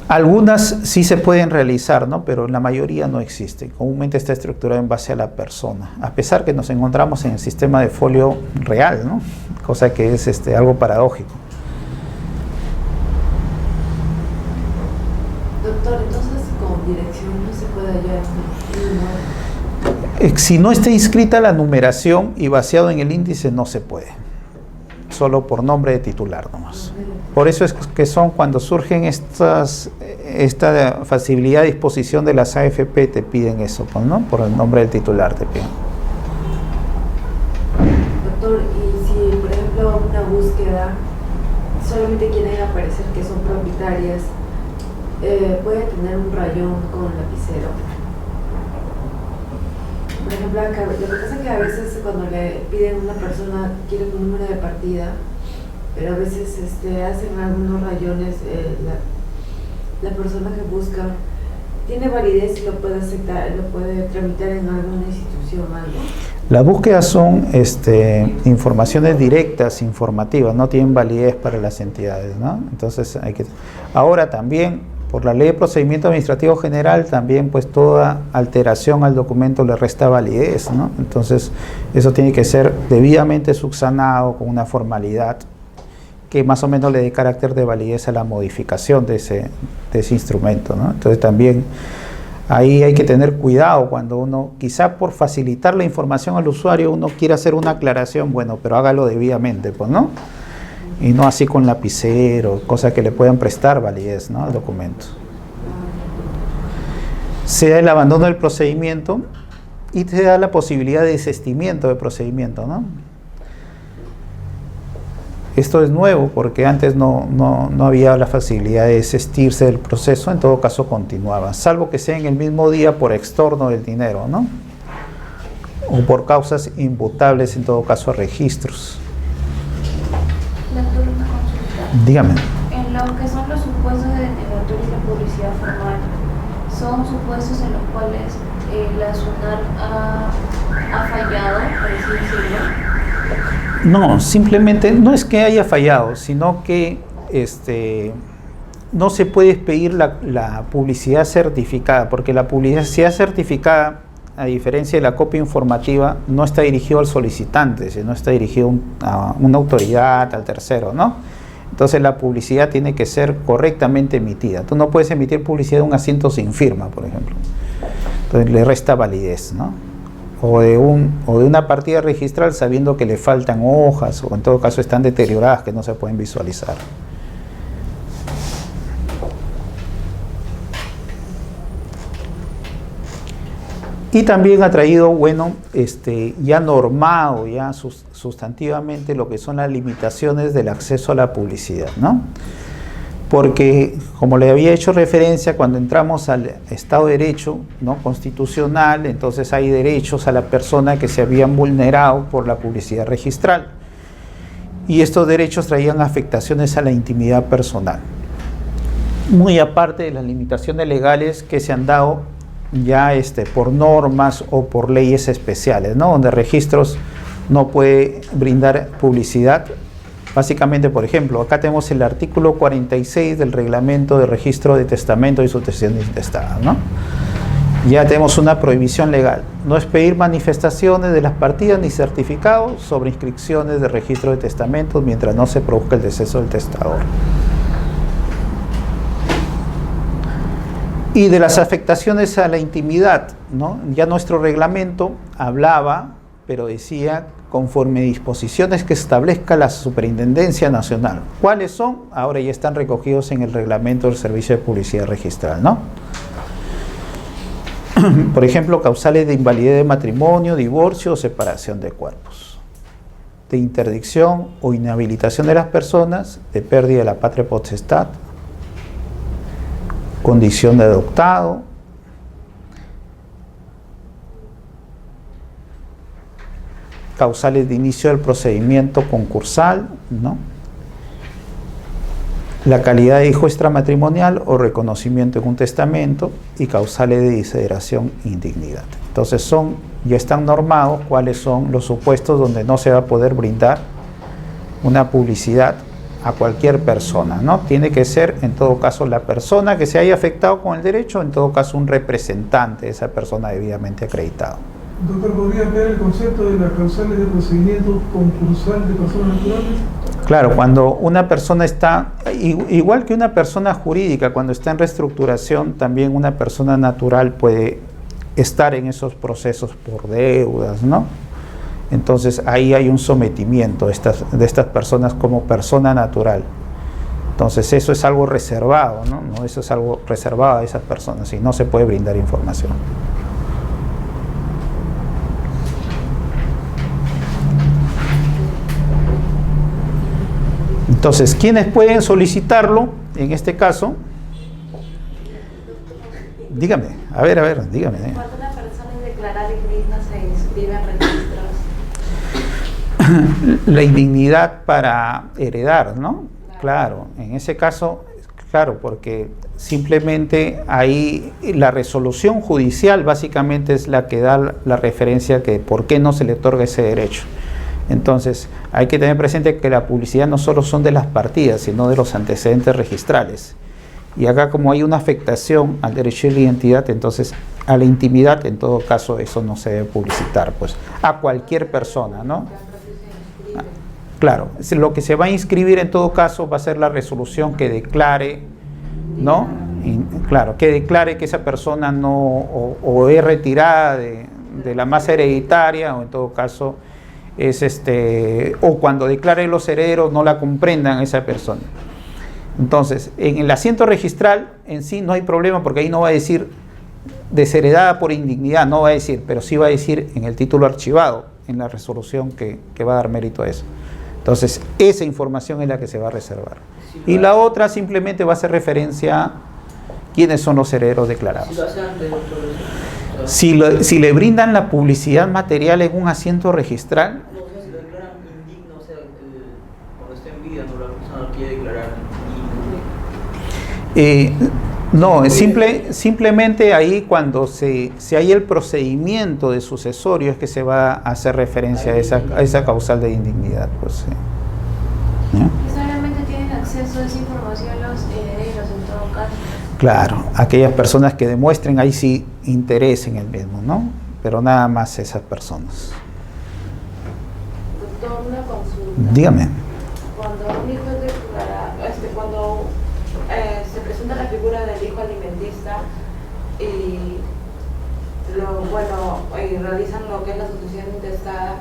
Algunas sí se pueden realizar, ¿no? Pero la mayoría no existe. Comúnmente está estructurado en base a la persona, a pesar que nos encontramos en el sistema de folio real, ¿no? Cosa que es algo paradójico. Doctor, entonces con dirección no se puede hallar inmueble. Si no está inscrita la numeración y vaciado en el índice no se puede. Solo por nombre de titular nomás. Por eso es que son cuando surgen esta facilidad de disposición de las AFP te piden eso, ¿no? Por el nombre del titular te piden. Doctor, y si por ejemplo una búsqueda solamente quieren aparecer que son propietarias, puede tener un rayón con lapicero. Por ejemplo, lo que pasa es que a veces cuando le piden a una persona quieren un número de partida, pero a veces hacen algunos rayones, la persona que busca tiene validez y lo puede aceptar, lo puede tramitar en alguna institución, algo. Las búsquedas son informaciones directas, informativas, no tienen validez para las entidades, ¿no? Entonces ahora también por la Ley de Procedimiento Administrativo General también pues toda alteración al documento le resta validez, ¿no? Entonces eso tiene que ser debidamente subsanado con una formalidad que más o menos le dé carácter de validez a la modificación de ese instrumento, ¿no? Entonces también ahí hay que tener cuidado cuando uno, quizá por facilitar la información al usuario, uno quiere hacer una aclaración, bueno, pero hágalo debidamente, pues, ¿no? Y no así con lapicero, cosas que le puedan prestar validez, ¿no? Al documento. Se da el abandono del procedimiento y se da la posibilidad de desistimiento del procedimiento, ¿no? Esto es nuevo porque antes no había la facilidad de desistirse del proceso, en todo caso continuaba, salvo que sea en el mismo día por extorno del dinero, ¿no? o por causas imputables en todo caso a registros. Doctor, una consulta. Dígame. En lo que son los supuestos de denegatoria y la publicidad formal, ¿son supuestos en los cuales la SUNAT ha fallado, por así decirlo? No, simplemente no es que haya fallado, sino que no se puede pedir la publicidad certificada, porque la publicidad certificada, a diferencia de la copia informativa, no está dirigido al solicitante, sino está dirigido a una autoridad, al tercero, ¿no? Entonces la publicidad tiene que ser correctamente emitida. Tú no puedes emitir publicidad de un asiento sin firma, por ejemplo. Entonces le resta validez, ¿no? O de una partida registral sabiendo que le faltan hojas, o en todo caso están deterioradas, que no se pueden visualizar. Y también ha traído, bueno, ya normado, ya sustantivamente lo que son las limitaciones del acceso a la publicidad, ¿no? Porque, como le había hecho referencia, cuando entramos al Estado de Derecho, ¿no?, constitucional, entonces hay derechos a la persona que se habían vulnerado por la publicidad registral. Y estos derechos traían afectaciones a la intimidad personal. Muy aparte de las limitaciones legales que se han dado ya por normas o por leyes especiales, ¿no?, donde registros no puede brindar publicidad. Básicamente, por ejemplo, acá tenemos el artículo 46 del reglamento de registro de testamento y sucesiones intestadas, ¿no? Ya tenemos una prohibición legal. No es pedir manifestaciones de las partidas ni certificados sobre inscripciones de registro de testamentos mientras no se produzca el deceso del testador. Y de las afectaciones a la intimidad, ¿no? Ya nuestro reglamento hablaba, pero decía, conforme disposiciones que establezca la Superintendencia Nacional. ¿Cuáles son? Ahora ya están recogidos en el reglamento del Servicio de Publicidad Registral, ¿no? Por ejemplo, causales de invalidez de matrimonio, divorcio o separación de cuerpos, de interdicción o inhabilitación de las personas, de pérdida de la patria potestad, condición de adoptado, causales de inicio del procedimiento concursal, ¿no?, la calidad de hijo extramatrimonial o reconocimiento en un testamento, y causales de disideración e indignidad. Entonces ya están normados cuáles son los supuestos donde no se va a poder brindar una publicidad a cualquier persona, ¿no? Tiene que ser, en todo caso, la persona que se haya afectado con el derecho, en todo caso un representante de esa persona debidamente acreditado. Doctor, ¿podría ver el concepto de las causales de procedimiento concursal de personas naturales? Claro, cuando una persona está, igual que una persona jurídica, cuando está en reestructuración, también una persona natural puede estar en esos procesos por deudas, ¿no? Entonces ahí hay un sometimiento de estas personas como persona natural. Entonces eso es algo reservado, ¿no? Eso es algo reservado a esas personas y no se puede brindar información. Entonces, ¿quiénes pueden solicitarlo? En este caso, dígame, a ver, dígame. Cuando una persona es declarada indigna se inscribe en registros. La indignidad para heredar, ¿no? Claro, en ese caso, claro, porque simplemente ahí la resolución judicial básicamente es la que da la referencia que por qué no se le otorga ese derecho. Entonces, hay que tener presente que la publicidad no solo son de las partidas, sino de los antecedentes registrales. Y acá, como hay una afectación al derecho de la identidad, entonces a la intimidad, en todo caso, eso no se debe publicitar, pues, a cualquier persona, ¿no? Claro, lo que se va a inscribir en todo caso va a ser la resolución que declare, ¿no? Claro, que declare que esa persona no, o es retirada de la masa hereditaria, o en todo caso es o cuando declare los herederos no la comprendan esa persona. Entonces, en el asiento registral en sí no hay problema, porque ahí no va a decir desheredada por indignidad, no va a decir, pero sí va a decir en el título archivado, en la resolución que va a dar mérito a eso. Entonces, esa información es la que se va a reservar. Y la otra simplemente va a hacer referencia a quiénes son los herederos declarados. Si le brindan la publicidad material en un asiento registral, No, o sea, si lo declaran indigno, o sea, cuando está en vida, no, la persona lo quiere declarar indigno. no, simplemente ahí cuando se hay el procedimiento de sucesorio es que se va a hacer referencia a esa causal de indignidad. Pues, ¿ya? Y solamente tienen acceso a esa información los herederos en todo caso. Claro, aquellas personas que demuestren ahí sí interés en el mismo, ¿no? Pero nada más esas personas. Doctor, una consulta. Dígame. Cuando un hijo es declarado, cuando se presenta la figura del hijo alimentista y realizan lo que es la sucesión intestada,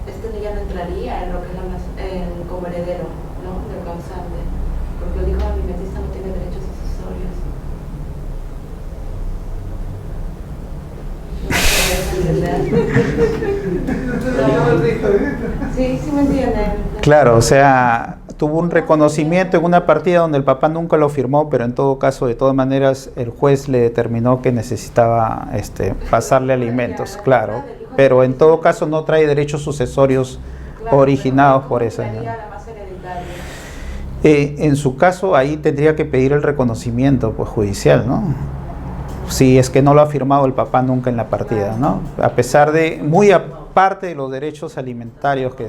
este niño no entraría en lo que es como heredero, ¿no? Del causante, porque el hijo alimentista no tiene derechos sucesorios. Sí, sí me entienden. Claro, o sea, tuvo un reconocimiento en una partida donde el papá nunca lo firmó, pero en todo caso, de todas maneras, el juez le determinó que necesitaba pasarle alimentos, claro, pero en todo caso no trae derechos sucesorios originados por esa. En su caso, ahí tendría que pedir el reconocimiento pues, judicial, ¿no? Si es que no lo ha firmado el papá nunca en la partida, ¿no? A pesar de, muy aparte de los derechos alimentarios que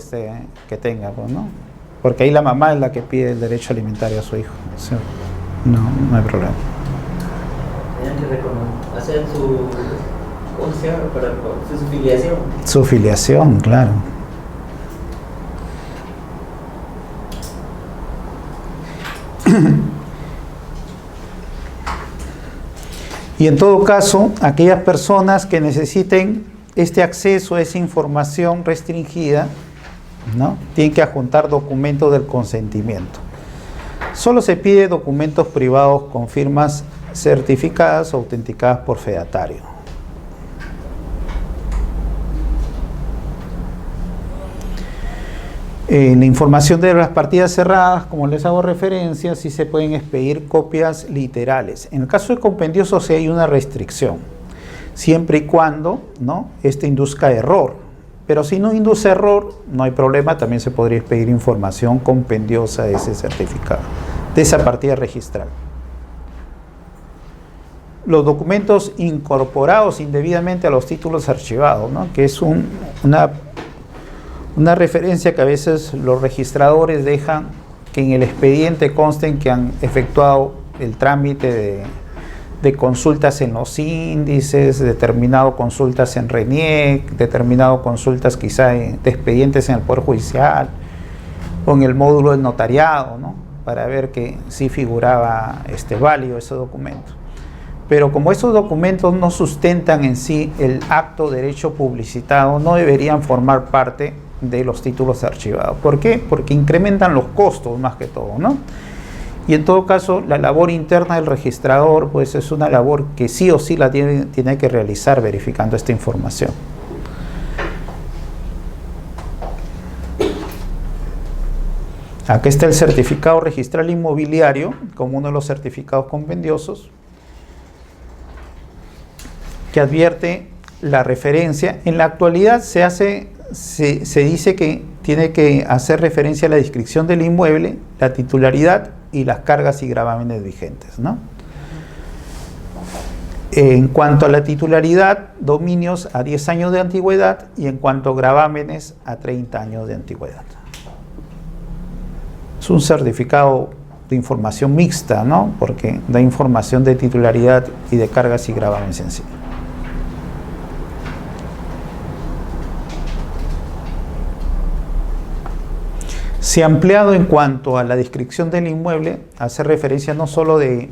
tenga, pues, ¿no? Porque ahí la mamá es la que pide el derecho alimentario a su hijo. O sea, no hay problema. Tienen que hacer ¿cómo se llama? Su filiación. Su filiación, claro. Y en todo caso, aquellas personas que necesiten este acceso a esa información restringida, ¿no? Tienen que adjuntar documentos del consentimiento. Solo se pide documentos privados con firmas certificadas o autenticadas por fedatario. En la información de las partidas cerradas, como les hago referencia, sí se pueden expedir copias literales. En el caso de compendiosos sí hay una restricción, siempre y cuando, ¿no?, induzca error. Pero si no induce error, no hay problema, también se podría expedir información compendiosa de ese certificado, de esa partida registral. Los documentos incorporados indebidamente a los títulos archivados, ¿no?, que es una referencia que a veces los registradores dejan que en el expediente consten que han efectuado el trámite de consultas en los índices, determinado consultas en RENIEC, determinado consultas quizá de expedientes en el Poder Judicial o en el módulo del notariado, ¿no?, para ver que sí figuraba válido ese documento. Pero como esos documentos no sustentan en sí el acto de derecho publicitado, no deberían formar parte de los títulos archivados. ¿Por qué? Porque incrementan los costos más que todo, ¿no? Y en todo caso, la labor interna del registrador, pues es una labor que sí o sí la tiene que realizar verificando esta información. Aquí está el certificado registral inmobiliario, como uno de los certificados compendiosos, que advierte la referencia. En la actualidad se dice que tiene que hacer referencia a la descripción del inmueble, la titularidad y las cargas y gravámenes vigentes, ¿no? En cuanto a la titularidad, dominios a 10 años de antigüedad, y en cuanto a gravámenes, a 30 años de antigüedad. Es un certificado de información mixta, ¿no?, porque da información de titularidad y de cargas y gravámenes en sí. Se ha ampliado en cuanto a la descripción del inmueble, hace referencia no solo de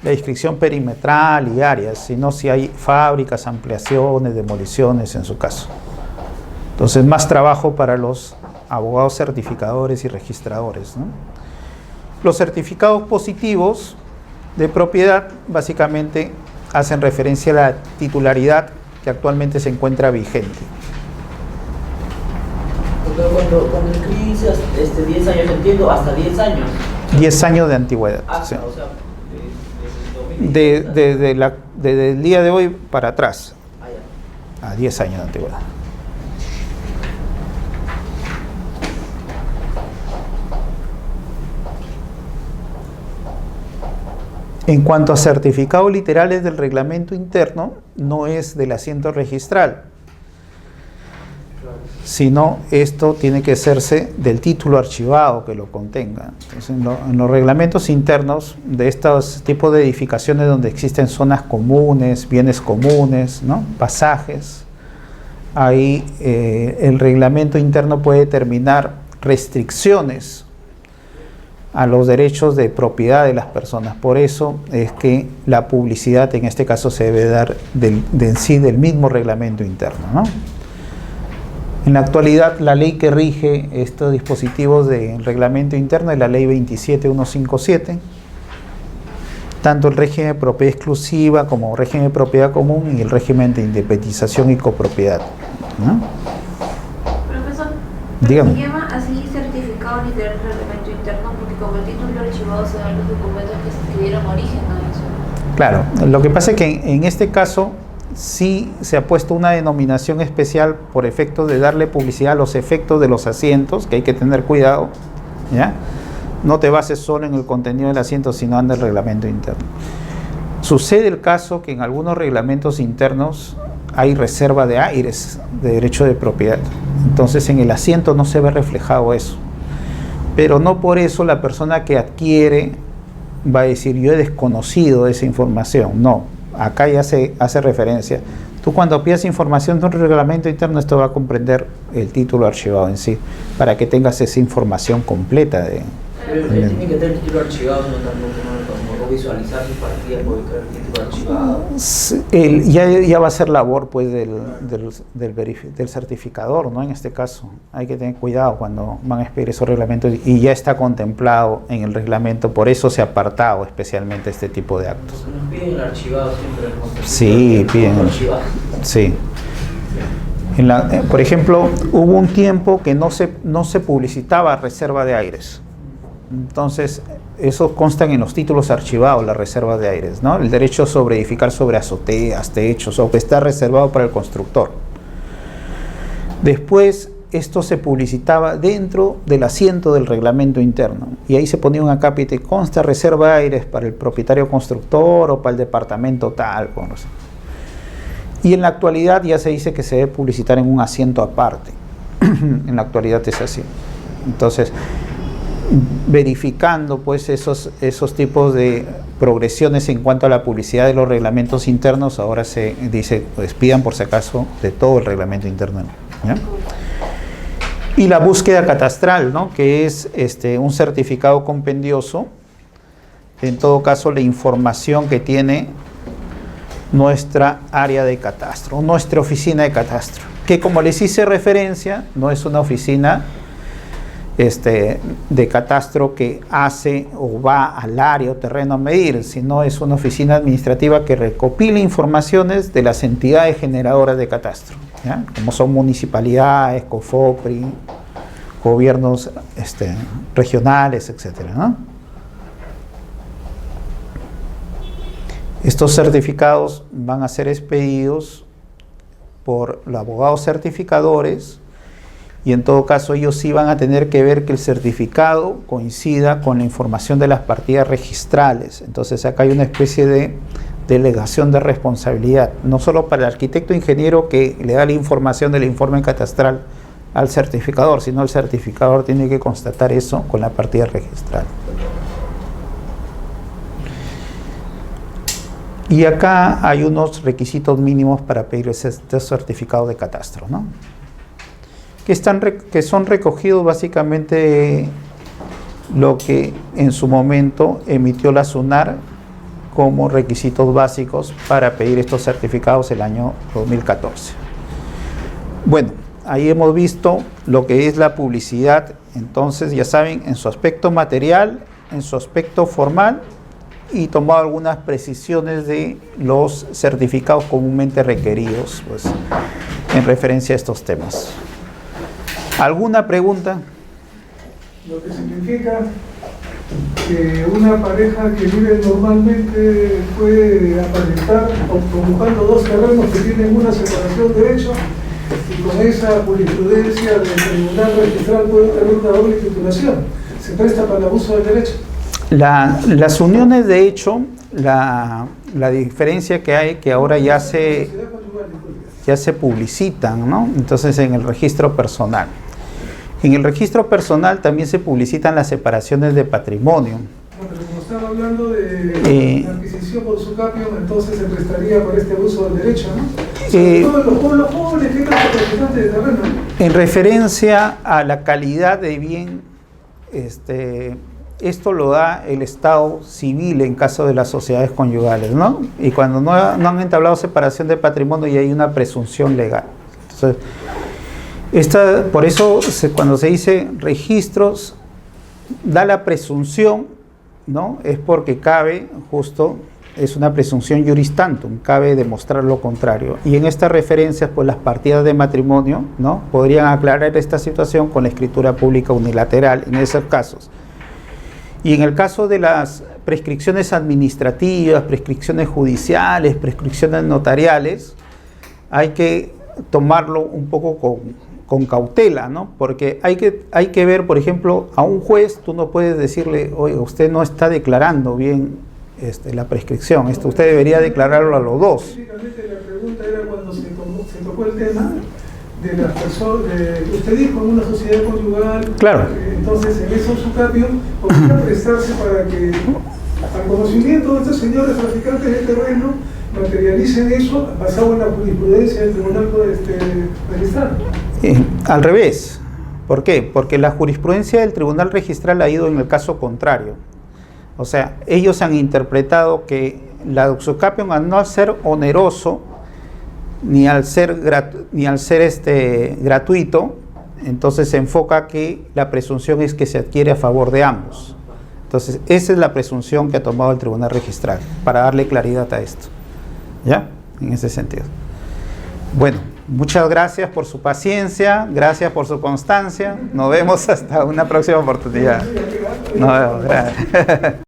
la descripción perimetral y áreas, sino si hay fábricas, ampliaciones, demoliciones en su caso. Entonces, más trabajo para los abogados certificadores y registradores, ¿no? Los certificados positivos de propiedad básicamente hacen referencia a la titularidad que actualmente se encuentra vigente. Cuando escribís 10 años, entiendo, hasta 10 años. 10 años de antigüedad. Hasta, Sí. o sea, desde el 2010. Desde el día de hoy para atrás. a 10 años de antigüedad. En cuanto a certificados literales del reglamento interno, no es del asiento registral, sino esto tiene que hacerse del título archivado que lo contenga. Entonces, en los reglamentos internos de estos tipos de edificaciones donde existen zonas comunes, bienes comunes, ¿no? Pasajes, ahí el reglamento interno puede determinar restricciones a los derechos de propiedad de las personas. Por eso es que la publicidad en este caso se debe dar en sí del mismo reglamento interno, ¿no? En la actualidad, la ley que rige estos dispositivos del reglamento interno es la ley 27157, tanto el régimen de propiedad exclusiva como régimen de propiedad común y el régimen de independización y copropiedad, ¿no? Profesor, dígame. Se llama así certificado literal del reglamento interno porque como el título archivado se dan los documentos que se escribieron origen a eso. Claro, lo que pasa es que en este caso sí se ha puesto una denominación especial por efecto de darle publicidad a los efectos de los asientos, que hay que tener cuidado, ¿ya? No te bases solo en el contenido del asiento, sino en el reglamento interno. Sucede el caso que en algunos reglamentos internos hay reserva de aires de derecho de propiedad. Entonces en el asiento no se ve reflejado eso. Pero no por eso la persona que adquiere va a decir yo he desconocido esa información. No, acá ya se hace referencia. Tú cuando pidas información de un reglamento interno, esto va a comprender el título archivado en sí, para que tengas esa información completa de... Tiene que tener el título archivado, no visualizar su partida, puede crear el título archivado. Ya va a ser labor pues del certificador, ¿no? En este caso hay que tener cuidado cuando van a expedir esos reglamentos y ya está contemplado en el reglamento, por eso se ha apartado especialmente este tipo de actos. Nos piden el archivado siempre. Sí, piden. Sí. Por ejemplo, hubo un tiempo que no se publicitaba reserva de aires. Entonces, eso constan en los títulos archivados, la reserva de aires, ¿no? El derecho sobre edificar sobre azoteas, techos, o que está reservado para el constructor. Después, esto se publicitaba dentro del asiento del reglamento interno. Y ahí se ponía un acápite, consta reserva de aires para el propietario constructor o para el departamento tal. Bueno, y en la actualidad ya se dice que se debe publicitar en un asiento aparte. En la actualidad es así. Entonces, verificando pues esos tipos de progresiones en cuanto a la publicidad de los reglamentos internos, ahora se dice, pues pidan por si acaso de todo el reglamento interno, ¿ya? Y la búsqueda catastral, ¿no? Que es un certificado compendioso, en todo caso la información que tiene nuestra área de catastro, nuestra oficina de catastro, que como les hice referencia, no es una oficina de catastro que hace o va al área o terreno a medir, sino es una oficina administrativa que recopila informaciones de las entidades generadoras de catastro, ¿ya? Como son municipalidades, COFOPRI, gobiernos regionales, etcétera, ¿no? Estos certificados van a ser expedidos por los abogados certificadores. Y en todo caso ellos sí van a tener que ver que el certificado coincida con la información de las partidas registrales. Entonces acá hay una especie de delegación de responsabilidad, no solo para el arquitecto ingeniero que le da la información del informe catastral al certificador, sino el certificador tiene que constatar eso con la partida registral. Y acá hay unos requisitos mínimos para pedir este certificado de catastro, ¿no? Que son recogidos básicamente lo que en su momento emitió la SUNAR como requisitos básicos para pedir estos certificados el año 2014. Bueno, ahí hemos visto lo que es la publicidad, entonces ya saben, en su aspecto material, en su aspecto formal, y tomado algunas precisiones de los certificados comúnmente requeridos, pues, en referencia a estos temas. ¿Alguna pregunta? Lo que significa que una pareja que vive normalmente puede aparentar ocupando dos terrenos que tienen una separación de hecho, y con esa jurisprudencia del tribunal registral puede tener una doble titulación. Se presta para el abuso del derecho. Las uniones de hecho, la diferencia que hay, que ahora ya se publicitan, ¿no? Entonces en el registro personal. En el registro personal también se publicitan las separaciones de patrimonio. No, pero como estaba hablando de la adquisición por sucapio, entonces se prestaría para este abuso del derecho, ¿no? Sobre todo los jóvenes que están representantes de terreno, ¿no? En referencia a la calidad de bien, esto lo da el estado civil en caso de las sociedades conyugales, ¿no? Y cuando no han entablado separación de patrimonio y hay una presunción legal. Entonces, por eso cuando se dice registros, da la presunción, ¿no? Es porque cabe, justo, es una presunción juris tantum, cabe demostrar lo contrario. Y en estas referencias, pues las partidas de matrimonio, ¿no? Podrían aclarar esta situación con la escritura pública unilateral en esos casos. Y en el caso de las prescripciones administrativas, prescripciones judiciales, prescripciones notariales, hay que tomarlo un poco con cautela, ¿no? Porque hay que ver, por ejemplo, a un juez, tú no puedes decirle, oye, usted no está declarando bien la prescripción, usted debería declararlo a los dos. Específicamente la pregunta era cuando se tocó el tema de las personas, usted dijo en una sociedad conyugal, claro. Entonces en esos sucapios podría prestarse para que al conocimiento de estos señores traficantes de terreno materialicen eso basado en la jurisprudencia del tribunal registral. Al revés. ¿Por qué? Porque la jurisprudencia del tribunal registral ha ido en el caso contrario. O sea, ellos han interpretado que la usucapión, al no ser oneroso ni al ser gratuito, entonces se enfoca que la presunción es que se adquiere a favor de ambos. Entonces, esa es la presunción que ha tomado el tribunal registral para darle claridad a esto. ¿Ya? En ese sentido. Bueno, muchas gracias por su paciencia, gracias por su constancia. Nos vemos hasta una próxima oportunidad. Nos vemos. Gracias.